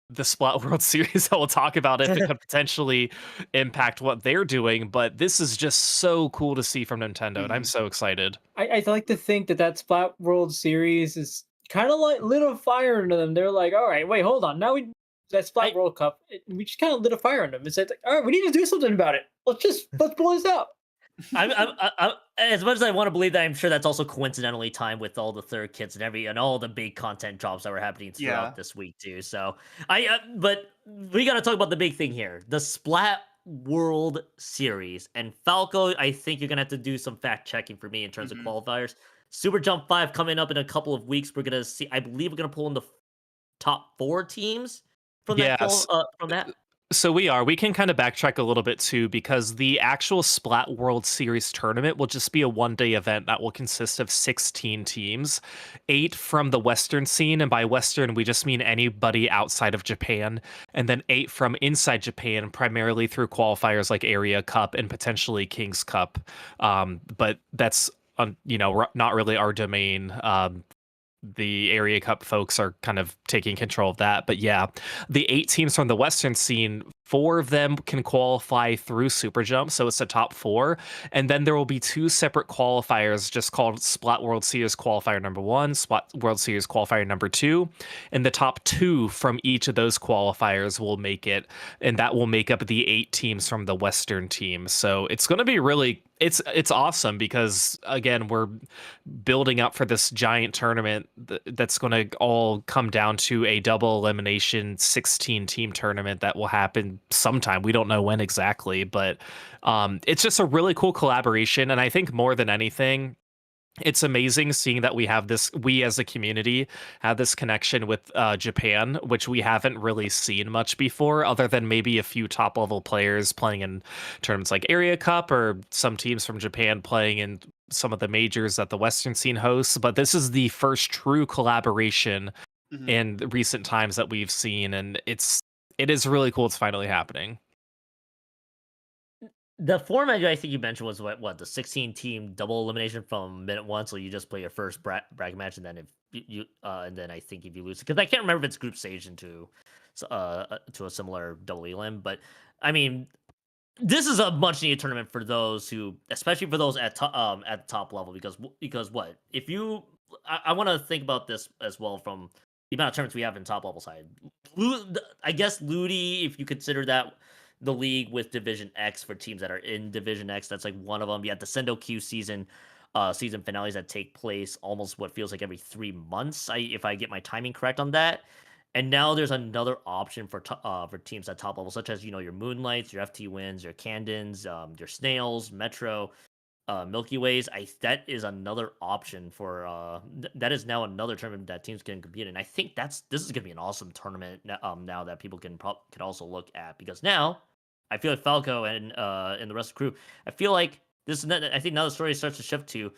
the Splat World Series that we'll talk about if it could potentially impact what they're doing. But this is just so cool to see from Nintendo, and I'm so excited.
I'd like to think that Splat World Series is kind of like lit a fire into them. They're like, all right, wait, hold on. Now that Splat World Cup, we just kind of lit a fire in them. It's like, all right, we need to do something about it. Let's blow this out.
I'm as much as I want to believe that, I'm sure that's also coincidentally timed with all the third kits and all the big content drops that were happening throughout this week too. So but we got to talk about the big thing here, the Splat World Series. And Falco, I think you're gonna have to do some fact checking for me in terms of qualifiers. Super Jump 5 coming up in a couple of weeks. We're gonna see. I believe we're gonna pull in the top 4 teams from that.
So we can kind of backtrack a little bit too, because the actual Splat World Series tournament will just be a one-day event that will consist of 16 teams, 8 from the Western scene, and by Western we just mean anybody outside of Japan, and then 8 from inside Japan, primarily through qualifiers like Area Cup and potentially King's Cup. But that's not really our domain. The Area Cup folks are kind of taking control of that. But yeah, the 8 teams from the Western scene, 4 of them can qualify through Super Jump, so it's a top 4. And then there will be 2 separate qualifiers just called Splat World Series Qualifier number 1, Splat World Series Qualifier number 2. And the top 2 from each of those qualifiers will make it, and that will make up the 8 teams from the Western team. So it's going to be really... It's awesome because, again, we're building up for this giant tournament that's going to all come down to a double elimination 16-team tournament that will happen sometime. We don't know when exactly, but it's just a really cool collaboration. And I think more than anything, it's amazing seeing that we as a community have this connection with Japan, which we haven't really seen much before, other than maybe a few top level players playing in tournaments like Area Cup, or some teams from Japan playing in some of the majors that the Western scene hosts. But this is the first true collaboration in recent times that we've seen, and it is really cool. It's finally happening.
The format I think you mentioned was what the 16 team double elimination from minute one, so you just play your first bracket match, and then if you and then I think if you lose, because I can't remember if it's group stage into to a similar double elim, but I mean this is a much needed tournament for those who, especially for those at the top level, because what if you I want to think about this as well from the amount of tournaments we have in top level side. I guess Ludi, if you consider that the league with Division X for teams that are in Division X. That's like one of them. You have the Sendo Q season finales that take place almost what feels like every 3 months. If I get my timing correct on that. And now there's another option for teams at top level, such as your Moonlights, your FT Wins, your Candons, your Snails, Metro, Milky Ways. That is another option for that is now another tournament that teams can compete in. I think this is gonna be an awesome tournament now that people can also look at, because now I feel like Falco and the rest of the crew. I feel like I think now the story starts to shift to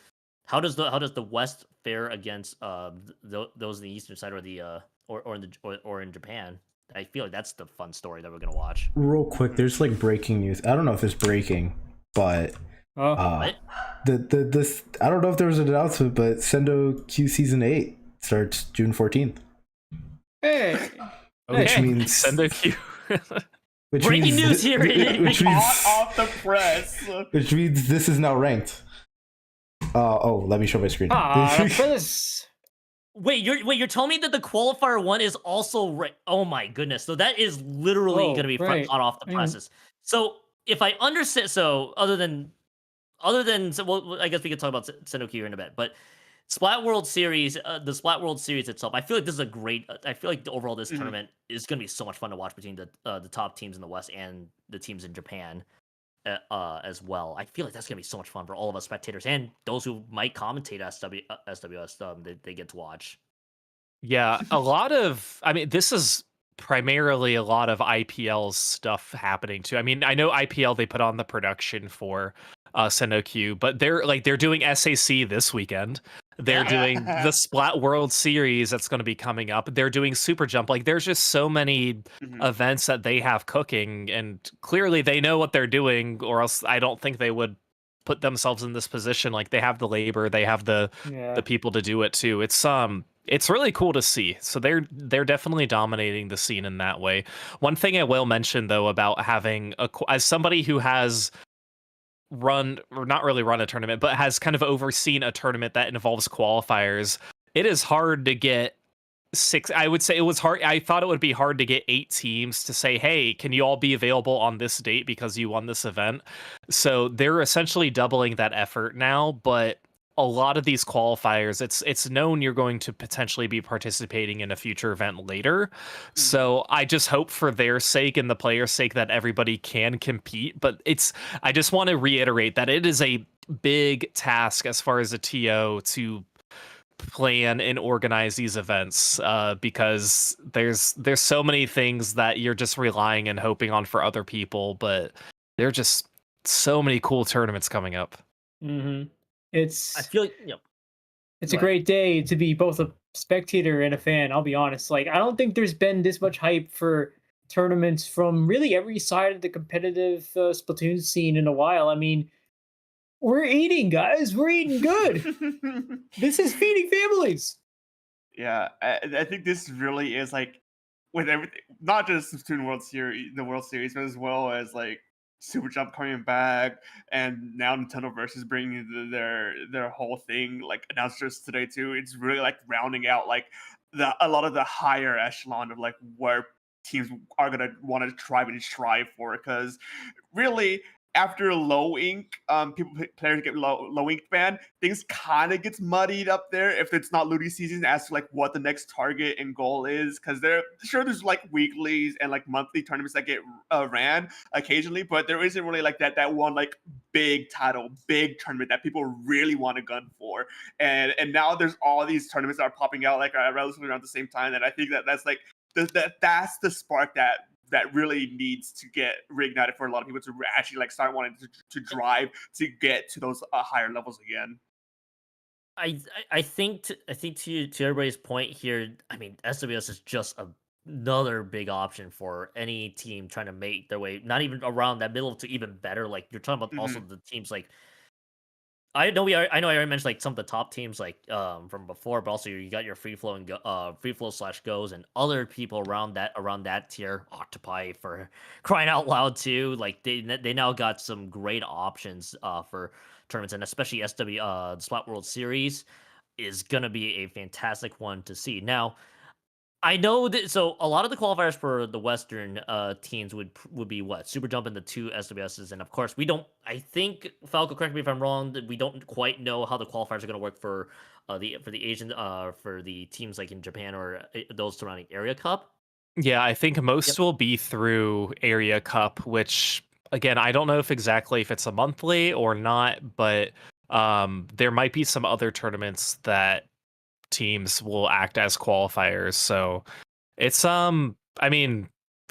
how does the West fare against those in the Eastern side, or the or in Japan. I feel like that's the fun story that we're gonna watch.
Real quick, there's like breaking news. I don't know if it's breaking, but
what?
This I don't know if there was an announcement, but Sendo Q season 8 starts June 14th.
Hey,
Which means
Sendo Q.
Breaking news here.
Which means
off the press.
Which means this is now ranked. Let me show my screen.
Wait, you're telling me that the qualifier one is also oh my goodness. So that is literally going to be hot off the presses. So if I understand, other than well, I guess we could talk about Sendo Q in a bit, but Splat World Series, the Splat World Series itself, I feel like this is a great. I feel like overall this tournament is going to be so much fun to watch between the top teams in the West and the teams in Japan, as well. I feel like that's going to be so much fun for all of us spectators and those who might commentate SWS. They get to watch.
Yeah, this is primarily a lot of IPL stuff happening too. I mean, I know IPL, they put on the production for Sendo Q, but they're doing SAC this weekend. They're doing the Splat World Series that's going to be coming up. They're doing Super Jump. Like, there's just so many events that they have cooking, and clearly they know what they're doing, or else I don't think they would put themselves in this position. Like, they have the labor, they have the people to do it too. It's really cool to see. So they're definitely dominating the scene in that way. One thing I will mention though about having as somebody who has not really run a tournament, but has kind of overseen a tournament that involves qualifiers, it is hard to get 6. I would say it was hard. I thought it would be hard to get 8 teams to say, hey, can you all be available on this date because you won this event? So they're essentially doubling that effort now, but a lot of these qualifiers, it's known you're going to potentially be participating in a future event later. So I just hope for their sake and the players' sake that everybody can compete. But I just want to reiterate that it is a big task as far as a TO to plan and organize these events, because there's so many things that you're just relying and hoping on for other people, but there are just so many cool tournaments coming up.
I feel like
it's a great day to be both a spectator and a fan. I'll be honest. Like, I don't think there's been this much hype for tournaments from really every side of the competitive Splatoon scene in a while. I mean, we're eating, guys. We're eating good. This is feeding families.
Yeah, I think this really is like with everything, not just Splatoon World Series, the World Series, but as well as like Super Jump coming back, and now Nintendo Versus bringing their whole thing like announced just today too. It's really like rounding out like a lot of the higher echelon of like where teams are gonna want to strive for, because really after low ink, players get low ink ban, things kind of gets muddied up there if it's not looting season as to like what the next target and goal is, because there's like weeklies and like monthly tournaments that get ran occasionally, but there isn't really like that one like big title, big tournament that people really want to gun for, and now there's all these tournaments that are popping out like relatively around the same time, and I think that's like that's the spark that really needs to get reignited for a lot of people to actually like start wanting to drive to get to those higher levels again.
I think to everybody's point here, I mean SWS is just another big option for any team trying to make their way not even around that middle to even better. Like you're talking about also the teams like I know I already mentioned like some of the top teams like from before, but also you got your free flow and free flow / goes and other people around that tier, Octopi for crying out loud too. Like they now got some great options for tournaments, and especially the Splat World Series is gonna be a fantastic one to see. Now I know that so a lot of the qualifiers for the Western teams would be what Super Jump and the two SWSs, and of course we don't. I think Falco, correct me if I'm wrong, that we don't quite know how the qualifiers are going to work for the Asian for the teams like in Japan or those surrounding Area Cup.
Yeah, I think most
Yep.
will be through Area Cup, which again, I don't know if exactly if it's a monthly or not, but there might be some other tournaments that teams will act as qualifiers. So it's I mean,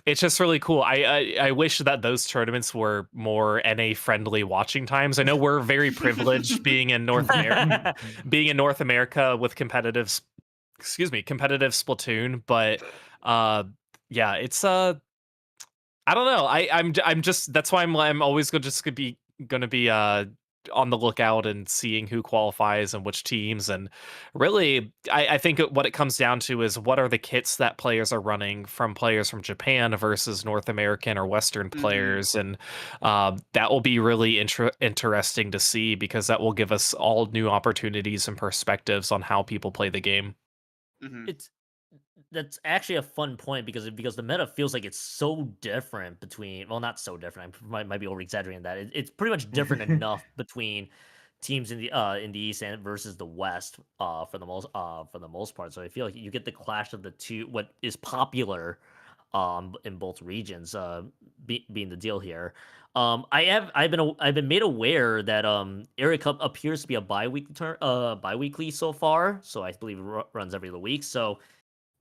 it's just really cool. I wish that those tournaments were more NA friendly watching times. I know we're very privileged being in North America, being in North America with competitive Splatoon, but uh yeah, it's I don't know. I'm just that's why I'm always gonna be on the lookout and seeing who qualifies and which teams. And really, I think what it comes down to is what are the kits that players are running from players from Japan versus North American or Western
Mm-hmm.
players, and that will be really interesting to see because that will give us all new opportunities and perspectives on how people play the game.
Mm-hmm.
It's That's actually a fun point because the meta feels like it's so different between not so different. I might be over exaggerating that. It's pretty much different enough between teams in the East and versus the West for the most part. So I feel like you get the clash of the two what is popular in both regions being the deal here. I've been made aware that Area Cup appears to be a bi-weekly so far. So I believe it runs every other week. So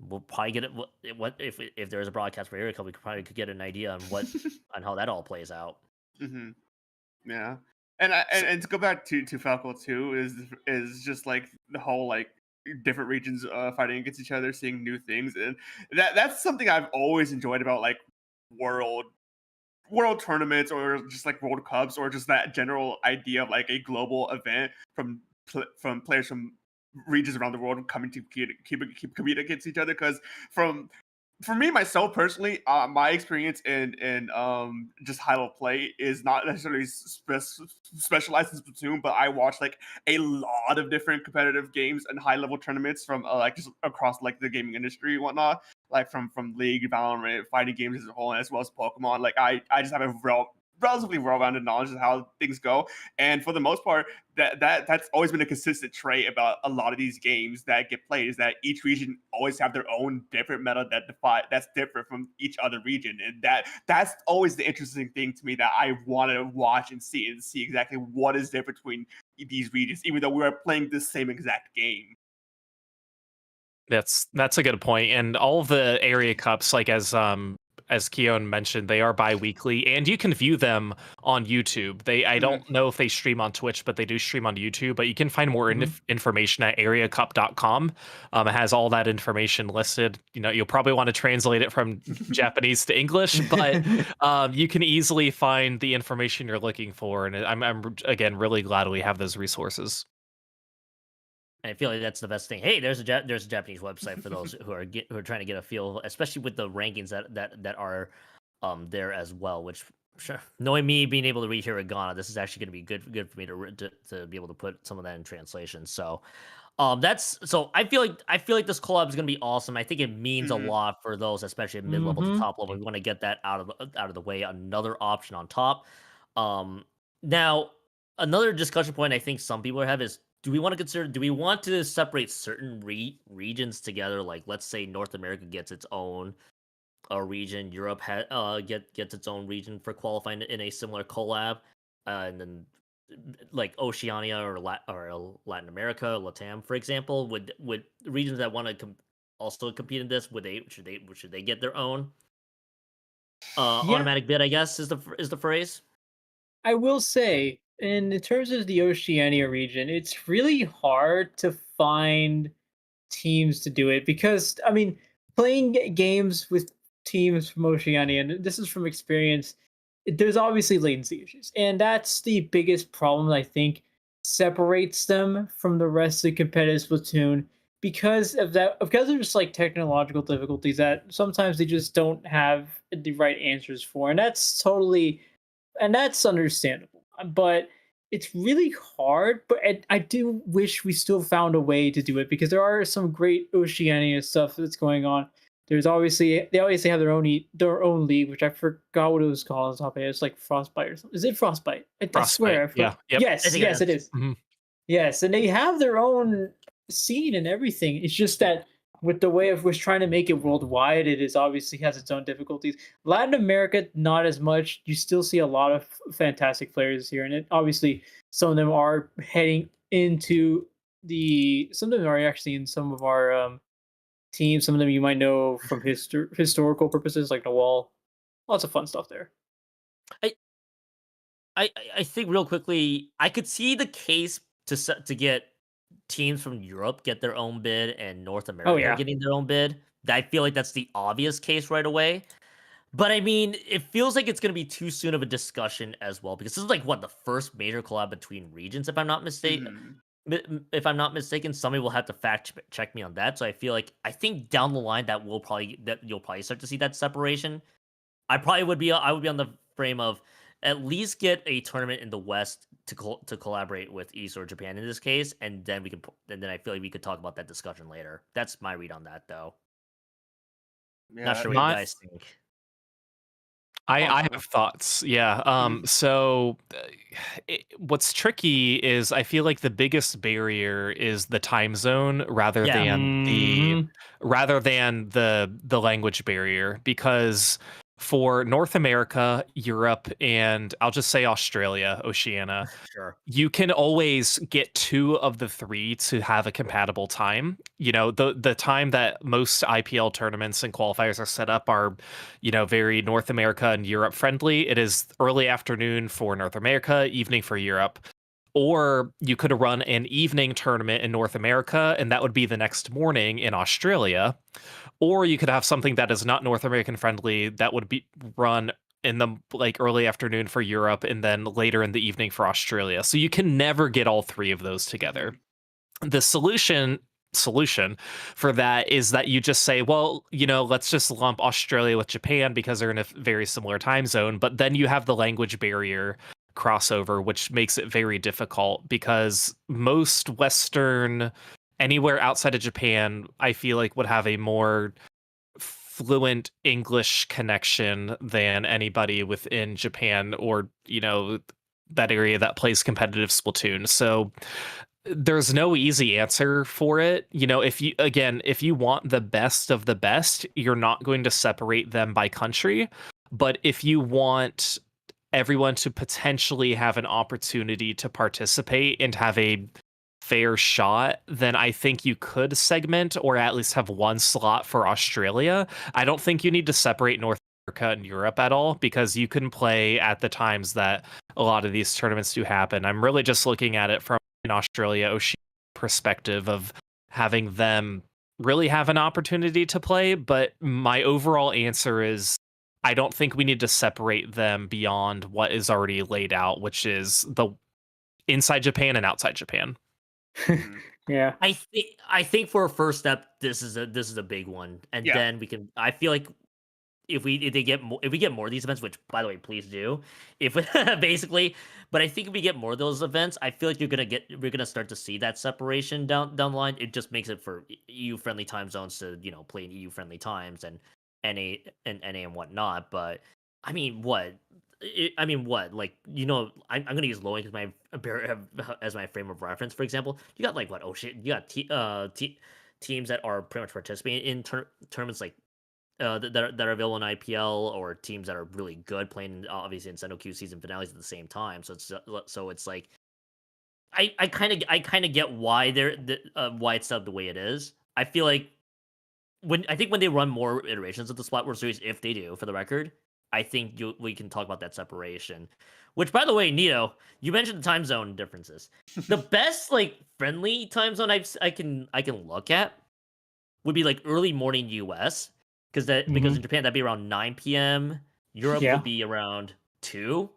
we'll probably get it. What if there is a broadcast for Area Cup, we could get an idea on on how that all plays out.
Mm-hmm. Yeah, and and to go back to Falco 2 is just like the whole like different regions fighting against each other, seeing new things, and that's something I've always enjoyed about like world tournaments or just like World Cups or just that general idea of like a global event from from players from regions around the world coming to keep competing against each other. Because from for me myself personally, my experience in just high level play is not necessarily specialized in Splatoon, but I watch like a lot of different competitive games and high level tournaments from like just across like the gaming industry and whatnot, like from League, Valorant, fighting games as a whole, as well as Pokemon. Like I just have a relatively well-rounded knowledge of how things go, and for the most part, that's always been a consistent trait about a lot of these games that get played is that each region always have their own different meta that's different from each other region, and that's always the interesting thing to me that I want to watch and see exactly what is different between these regions, even though we're playing the same exact game.
That's a good point. And all of the area cups, like as Keon mentioned, they are bi-weekly and you can view them on YouTube. I
Mhm.
don't know if they stream on Twitch, but they do stream on YouTube. But you can find more
Mhm.
information at areacup.com. It has all that information listed. You know, you'll probably want to translate it from Japanese to English, but you can easily find the information you're looking for. And I'm again really glad we have those resources.
And I feel like that's the best thing. Hey, there's a Japanese website for those who are trying to get a feel, especially with the rankings that are there as well. Which sure, knowing me being able to read hiragana, this is actually going to be good for me to be able to put some of that in translation. So that's so I feel like this collab is gonna be awesome. I think it means a
Mhm.
lot for those, especially at mid level to
Mhm.
top level. We want to get that out of the way. Another option on top. Now another discussion point I think some people have is do we want to separate certain regions together? Like let's say North America gets its own region, Europe gets its own region for qualifying in a similar collab, and then like Oceania or Latin America, Latam, for example, would regions that want to also compete in this should they get their own
Yeah,
automatic bid? I guess is the phrase.
I will say, in terms of the Oceania region, it's really hard to find teams to do it because I mean, playing games with teams from Oceania, and this is from experience, there's obviously latency issues, and that's the biggest problem I think separates them from the rest of the competitive Splatoon because of that, because of just like technological difficulties that sometimes they just don't have the right answers for, and that's understandable. But it's really hard. But I do wish we still found a way to do it because there are some great Oceania stuff that's going on. There's obviously they obviously have their own league, which I forgot what it was called on top of it. It's like Frostbite or something. Is it Frostbite? I swear. I
Frostbite, yeah,
forgot.
yep.
I
Yes,
think
yes, it is.
Mhm.
Yes, and they have their own scene and everything. It's just that with the way of was trying to make it worldwide, it is obviously has its own difficulties. Latin America, not as much. You still see a lot of fantastic players here, and it obviously some of them are heading into some of them are actually in some of our teams. Some of them you might know from historical purposes, like Noel. Lots of fun stuff there.
I I think real quickly, I could see the case to get teams from Europe get their own bid and North
Oh
America
yeah.
getting their own bid. I feel like that's the obvious case right away. But I mean, it feels like it's going to be too soon of a discussion as well because this is like what the first major collab between regions, if I'm not mistaken.
Mhm.
If I'm not mistaken, somebody will have to check me on that. So I think down the line that you'll probably start to see that separation. I would be on the frame of at least get a tournament in the West to collaborate with East or Japan in this case, and then and then I feel like we could talk about that discussion later. That's my read on that, though. Not
Yeah.
sure what you
My
guys think.
I
Oh,
have thoughts. Yeah.
mhm.
So what's tricky is I feel like the biggest barrier is the time zone
Yeah,
Mhm.
rather than the language barrier because for North America, Europe, and I'll just say Australia, Oceania,
sure.
you can always get two of the three to have a compatible time. You know, the time that most IPL tournaments and qualifiers are set up are, very North America and Europe friendly. It is early afternoon for North America, evening for Europe. Or you could run an evening tournament in North America, and that would be the next morning in Australia. Or you could have something that is not North American friendly that would be run in the like early afternoon for Europe and then later in the evening for Australia. So you can never get all three of those together.
Mhm.
The solution for that is that you just say, well, let's just lump Australia with Japan because they're in a very similar time zone, but then you have the language barrier crossover, which makes it very difficult because most Western anywhere outside of Japan, I feel like would have a more fluent English connection than anybody within Japan or, that area that plays competitive Splatoon. So there's no easy answer for it. If you want the best of the best, you're not going to separate them by country. But if you want everyone to potentially have an opportunity to participate and have a fair shot, then I think you could segment or at least have one slot for Australia. I don't think you need to separate North America and Europe at all because you can play at the times that a lot of these tournaments do happen. I'm really just looking at it from an Australia Oceania perspective of having them really have an opportunity to play. But my overall answer is I don't think we need to separate them beyond what is already laid out, which is the inside Japan and outside Japan.
Mhm.
Yeah.
I think for a first step, this is a big one, and
Yeah.
then we can. I feel like if we get more of these events, which by the way, please do, if basically, but I think if we get more of those events, I feel like we're gonna start to see that separation down the line. It just makes it for EU friendly time zones to play in EU friendly times and NA and whatnot. But I mean, what I mean, what? Like, I'm gonna use low end as my frame of reference. For example, you got like what? Oh shit! You got teams that are pretty much participating in tournaments like that are available in IPL, or teams that are really good playing obviously in Sendo Q season finales at the same time. So it's like I kind of get why why it's set up the way it is. I feel like when they run more iterations of the Splat World Series, if they do, for the record, I think we can talk about that separation. Which, by the way, Nito, you mentioned the time zone differences. The best like friendly time zone I can look at would be like early morning US, because in Japan that'd be around 9 p.m. Europe
Yeah.
would be around 2.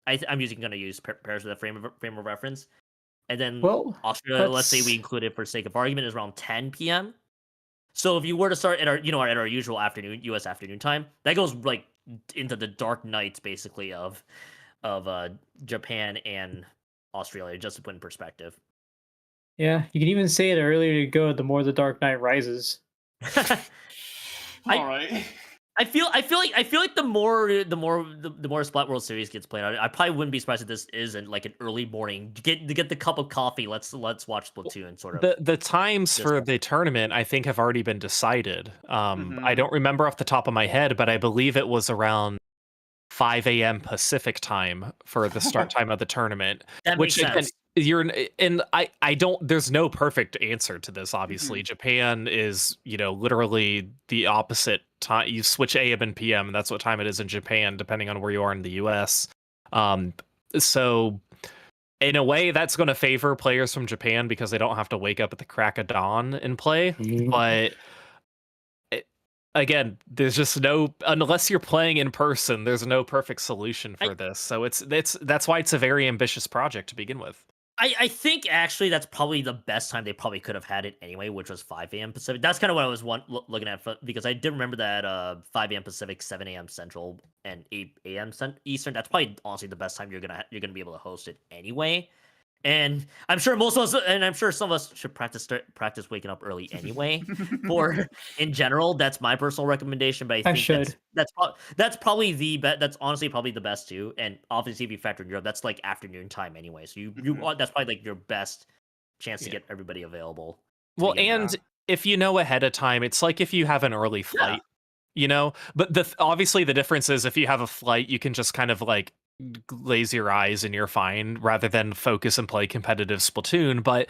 I'm gonna use Paris as a frame of reference, and then
Well,
Australia, let's say we include it for sake of argument, is around 10 p.m. So if you were to start at our usual afternoon US afternoon time, that goes like into the dark nights basically of Japan and Australia, just to put in perspective.
yeah, you can even say it earlier you go, the more the Dark Knight rises.
All right.
I feel like the more Splat World Series gets played out, I probably wouldn't be surprised if this isn't like an early morning. Get the cup of coffee. Let's watch Splatoon sort of.
The times for the tournament I think have already been decided. I
Mhm.
don't remember off the top of my head, but I believe it was around 5 a.m. Pacific time for the start time of the tournament.
That
Which
makes
again,
sense.
I don't. There's no perfect answer to this. Obviously, Japan is literally the opposite time. You switch AM and PM, and that's what time it is in Japan, depending on where you are in the U.S. So in a way, that's going to favor players from Japan because they don't have to wake up at the crack of dawn and play. But again, there's just unless you're playing in person, there's no perfect solution for this. So that's why it's a very ambitious project to begin with.
I think actually that's probably the best time they probably could have had it anyway, which was 5 a.m. Pacific. That's kind of what I was looking at because I did remember that 5 a.m. Pacific, 7 a.m. Central, and 8 a.m. Eastern. That's probably honestly the best time you're gonna be able to host it anyway. And I'm sure most of us, and I'm sure some of us should practice waking up early anyway. For in general, that's my personal recommendation. But I think that's probably the best. That's honestly probably the best too. And obviously, if you factor in Europe, that's like afternoon time anyway. So that's probably like your best chance to get everybody available.
Well, and if you know ahead of time, it's like if you have an early flight, But obviously the difference is if you have a flight, you can just kind of like glaze your eyes and you're fine rather than focus and play competitive Splatoon. But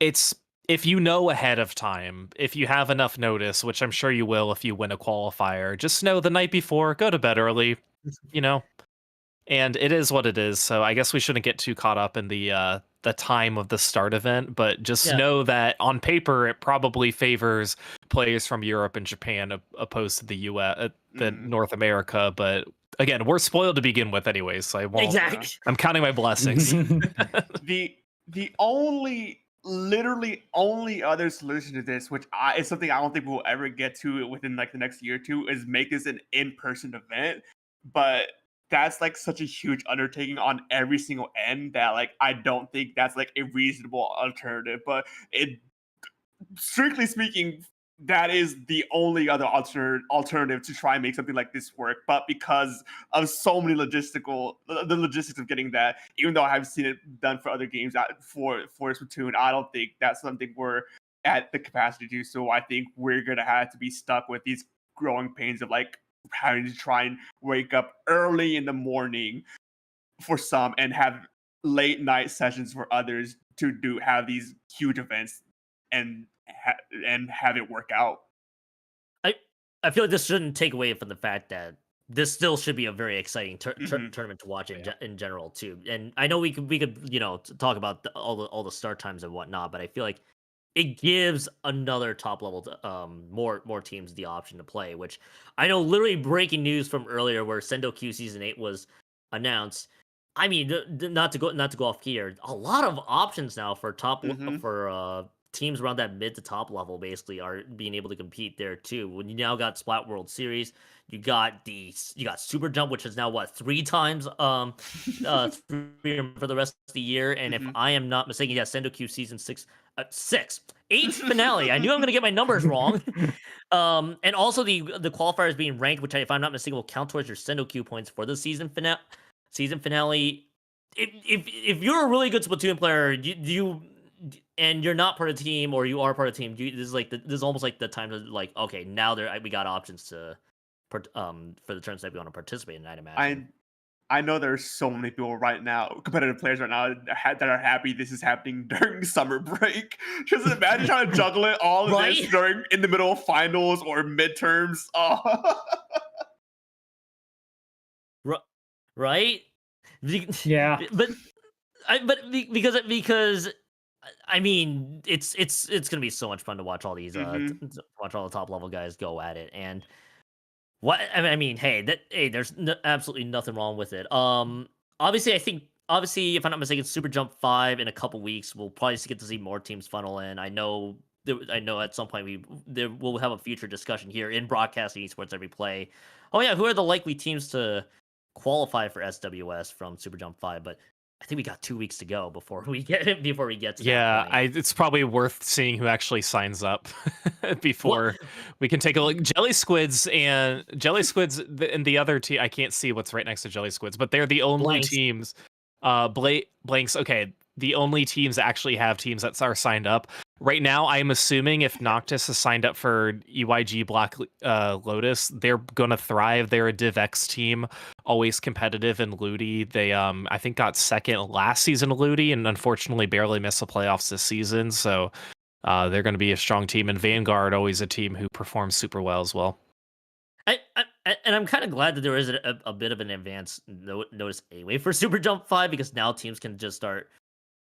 it's if you know ahead of time, if you have enough notice, which I'm sure you will if you win a qualifier, just know the night before, go to bed early, and it is what it is. So I guess we shouldn't get too caught up in the time of the start event, but just know that on paper it probably favors players from Europe and Japan opposed to the US, the North America. But again, we're spoiled to begin with, anyways. So I won't.
Exactly.
I'm counting my blessings.
The literally only other solution to this, which is something I don't think we'll ever get to within like the next year or two, is make this an in-person event. But that's like such a huge undertaking on every single end that like I don't think that's like a reasonable alternative. But strictly speaking, that is the only other alternative to try and make something like this work. But because of so many the logistics of getting that, even though I have seen it done for other games for Splatoon, I don't think that's something we're at the capacity to do. So I think we're gonna have to be stuck with these growing pains of like having to try and wake up early in the morning for some and have late night sessions for others to have these huge events and have it work out.
I feel like this shouldn't take away from the fact that this still should be a very exciting tournament to watch in general too. And I know we could talk about all the start times and whatnot, but I feel like it gives another top level more teams the option to play. Which I know, literally breaking news from earlier where Sendo Q Season 8 was announced. I mean, not to go off here, a lot of options now for for teams around that mid to top level basically are being able to compete there too. When you now got Splat World Series, you got Super Jump, which is now 3 times for the rest of the year. And if I am not mistaken, Sendo Q Season 6, 8th finale. I knew I'm gonna get my numbers wrong. And also the qualifiers being ranked, which if I'm not mistaken will count towards your Sendo Q points for the season finale. season finale. If you're a really good Splatoon player, and you're not part of the team, or you are part of the team, this is almost like the time to like, okay, now we got options to for the turns that we want to participate in. I'd imagine.
I know there's so many people right now, competitive players right now, that are happy this is happening during summer break. Just imagine trying to juggle it all of this in the middle of finals or midterms. Oh.
Right?
Yeah.
But because I mean, it's gonna be so much fun to watch all these watch all the top level guys go at it. And what I mean, hey, there's absolutely nothing wrong with it. Obviously, if I'm not mistaken, Super Jump 5 in a couple weeks, we'll probably get to see more teams funnel in. I know at some point we'll have a future discussion here in broadcasting esports every play. Oh yeah, who are the likely teams to qualify for SWS from Super Jump 5? But I think we got 2 weeks to go before we get to that point.
It's probably worth seeing who actually signs up before we can take a look. Jelly Squids and the other team. I can't see what's right next to Jelly Squids, but they're the only teams. Blanks. Okay, the only teams that actually have teams that are signed up right now. I'm assuming if Noctis is signed up for EYG Black Lotus, they're gonna thrive. They're a DivX team, always competitive in Ludi. They I think got second last season of Ludi, and unfortunately barely missed the playoffs this season. So they're going to be a strong team. And Vanguard, always a team who performs super well as well.
And I'm kind of glad that there is a bit of an advance notice anyway for Super Jump 5, because now teams can just start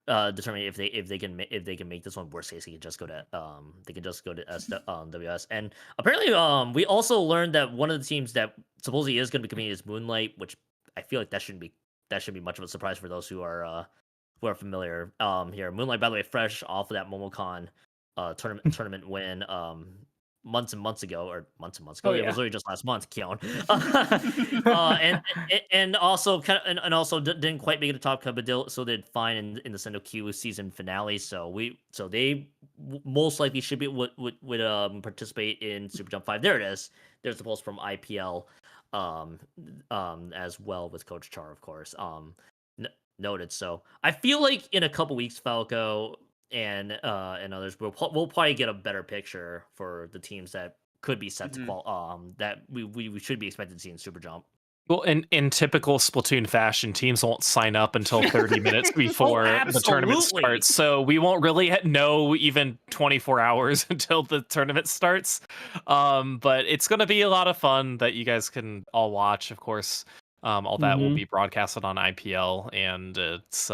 determining if they can make this one. Worst case, they can just go to WS. And apparently we also learned that one of the teams that supposedly is going to be competing is Moonlight, which I feel like that shouldn't be much of a surprise for those who are familiar here. Moonlight, by the way, fresh off of that MomoCon tournament win months and months ago. It was literally just last month, Keon. And also didn't quite make it to top cut, but so did fine in the Sendo Q season finale. So they most likely should be would participate in Super Jump 5. There it is. There's the post from IPL as well, with Coach Char, of course. Noted. So I feel like in a couple weeks, Falco and others, we'll probably get a better picture for the teams that could be set to that we should be expected to see in Super Jump.
Well, in typical Splatoon fashion, teams won't sign up until 30 minutes before the tournament starts. So we won't really know even 24 hours until the tournament starts. But it's going to be a lot of fun that you guys can all watch, of course. All that will be broadcasted on IPL, and it's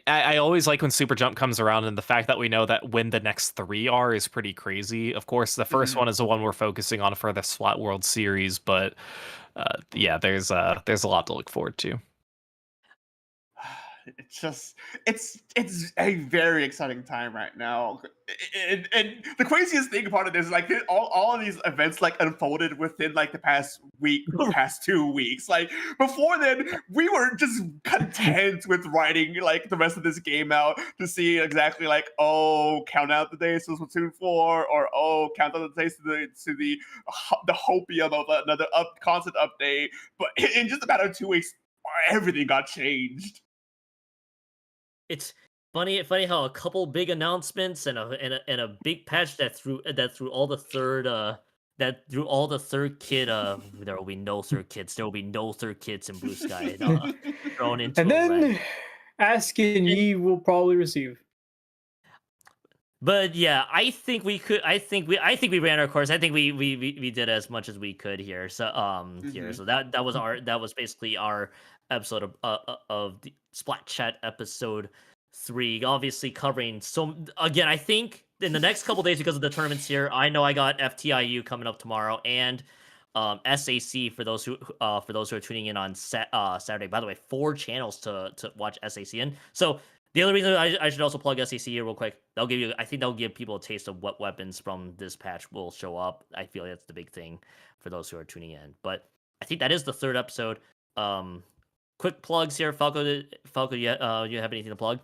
I always like when Super Jump comes around, and the fact that we know that when the next 3 are is pretty crazy. Of course, the first one is the one we're focusing on for the Splat World Series, but there's a lot to look forward to.
It's a very exciting time right now, and the craziest thing about it is like all of these events like unfolded within like the past 2 weeks. Like before then, we were just content with writing like the rest of this game out to see exactly like, oh, count out the days to Splatoon 4, or count out the days to the hopium of another constant update. But in just a matter of 2 weeks, everything got changed.
It's funny how a couple big announcements and a big patch that threw all the third kid. There will be no third kids. There will be no third kids in Blue Sky thrown into.
And then ask and ye will probably receive.
But yeah, I think we ran our course. I think we did as much as we could here. So here, so that was basically our episode of the Splat Chat episode 3. Obviously covering again, I think in the next couple days, because of the tournaments here. I know I got FTIU coming up tomorrow, and SAC for those who are tuning in on Saturday. By the way, 4 channels to watch SAC in. So the other reason I should also plug SAC here real quick, I think that'll give people a taste of what weapons from this patch will show up. I feel like that's the big thing for those who are tuning in. But I think that is the 3rd episode. Quick plugs here, Falco. You have anything to plug?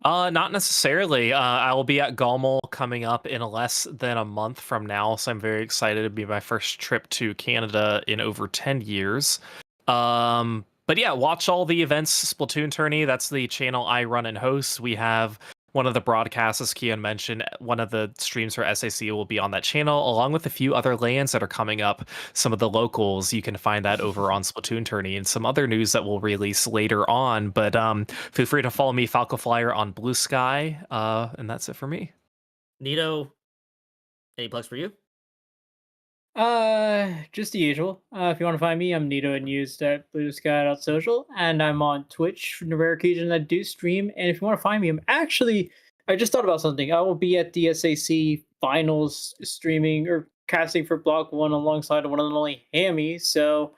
Not necessarily. I will be at Galmol coming up in less than a month from now, so I'm very excited. To be my first trip to Canada in over 10 years. But yeah, watch all the events. Splatoon Tourney, that's the channel I run and host. We have one of the broadcasts, as Kian mentioned, one of the streams for SAC will be on that channel, along with a few other lands that are coming up. Some of the locals, you can find that over on Splatoon Tourney, and some other news that we'll release later on. But feel free to follow me, Falco Flyer, on Blue Sky, and that's it for me.
Nito, any plugs for you?
Just the usual. If you want to find me, I'm Nito and used at bluesky.social, and I'm on Twitch from the rare occasion I do stream. And if you want to find me, I just thought about something. I will be at the SAC finals streaming or casting for Block 1 alongside one and only Hammy. So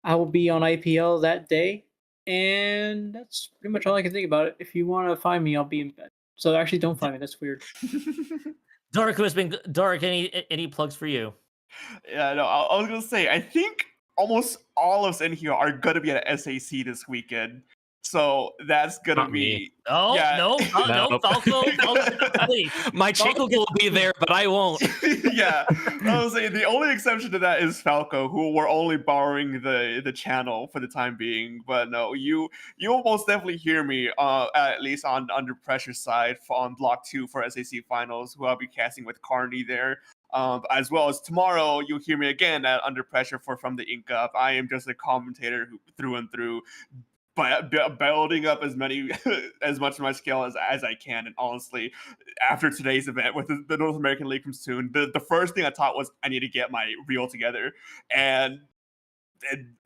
I will be on IPL that day. And that's pretty much all I can think about it. If you want to find me, I'll be in bed. So actually, don't find me. That's weird.
Dark, any plugs for you?
Yeah, no, I was gonna say, I think almost all of us in here are gonna be at SAC this weekend, so that's gonna
Not
be.
me.
Oh,
Yeah.
no,
No.
Falco, please.
My channel will be there, but I won't.
Yeah, I was saying the only exception to that is Falco, who we're only borrowing the channel for the time being. But no, you'll most definitely hear me, at least on Under Pressure side on Block 2 for SAC Finals, who I'll be casting with Carney there. As well as tomorrow, you'll hear me again at Under Pressure from the Ink Up. I am just a commentator through and through, building up as much of my skill as I can. And honestly, after today's event with the North American League from soon, the first thing I thought was I need to get my reel together.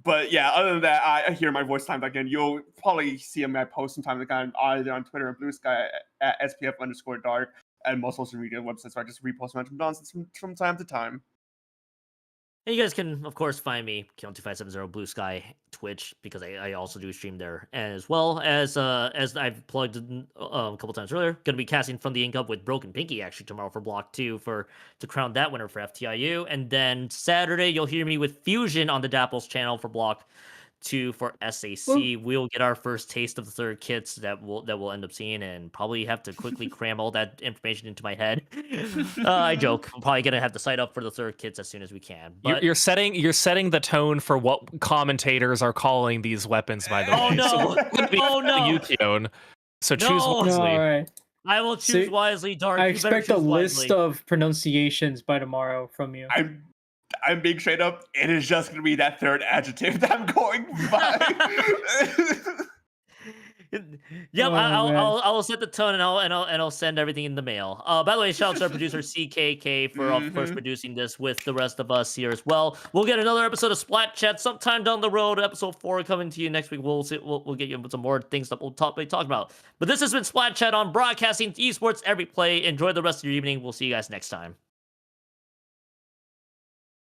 But yeah, other than that, I hear my voice time again. You'll probably see my post from time to time either on Twitter or Blue Sky at SPF_dark. And most social media websites where I just repost random nonsense from time to time.
And you guys can, of course, find me, Kion2570 Blue Sky Twitch, because I also do stream there, as well as I've plugged a couple times earlier, going to be casting from the Ink Up with Broken Pinky actually tomorrow for Block 2 to crown that winner for FTIU, and then Saturday you'll hear me with Fusion on the Dapples channel for Block 2 for SAC.
Ooh.
We'll get our first taste of the third kits that we'll end up seeing, and probably have to quickly cram all that information into my head. I joke. I'm probably gonna have to sign up for the third kits as soon as we can. But
You're setting the tone for what commentators are calling these weapons, by the way.
Oh no!
So we're gonna be
Oh no!
you, Kion. So choose
No!
wisely.
All right.
I will choose
See,
wisely, Dark.
I
You better
expect a
choose
list
wisely.
of pronunciations by tomorrow from you.
I'm being straight up. It is just going to be that third adjective that I'm going by.
Yep,
Oh,
I'll set the tone, and I'll send everything in the mail. By the way, shout out to our producer CKK for of course producing this with the rest of us here as well. We'll get another episode of Splat Chat sometime down the road. Episode 4 coming to you next week. We'll get you some more things that we'll be talking about. But this has been Splat Chat on Broadcasting Esports Every Play. Enjoy the rest of your evening. We'll see you guys next time.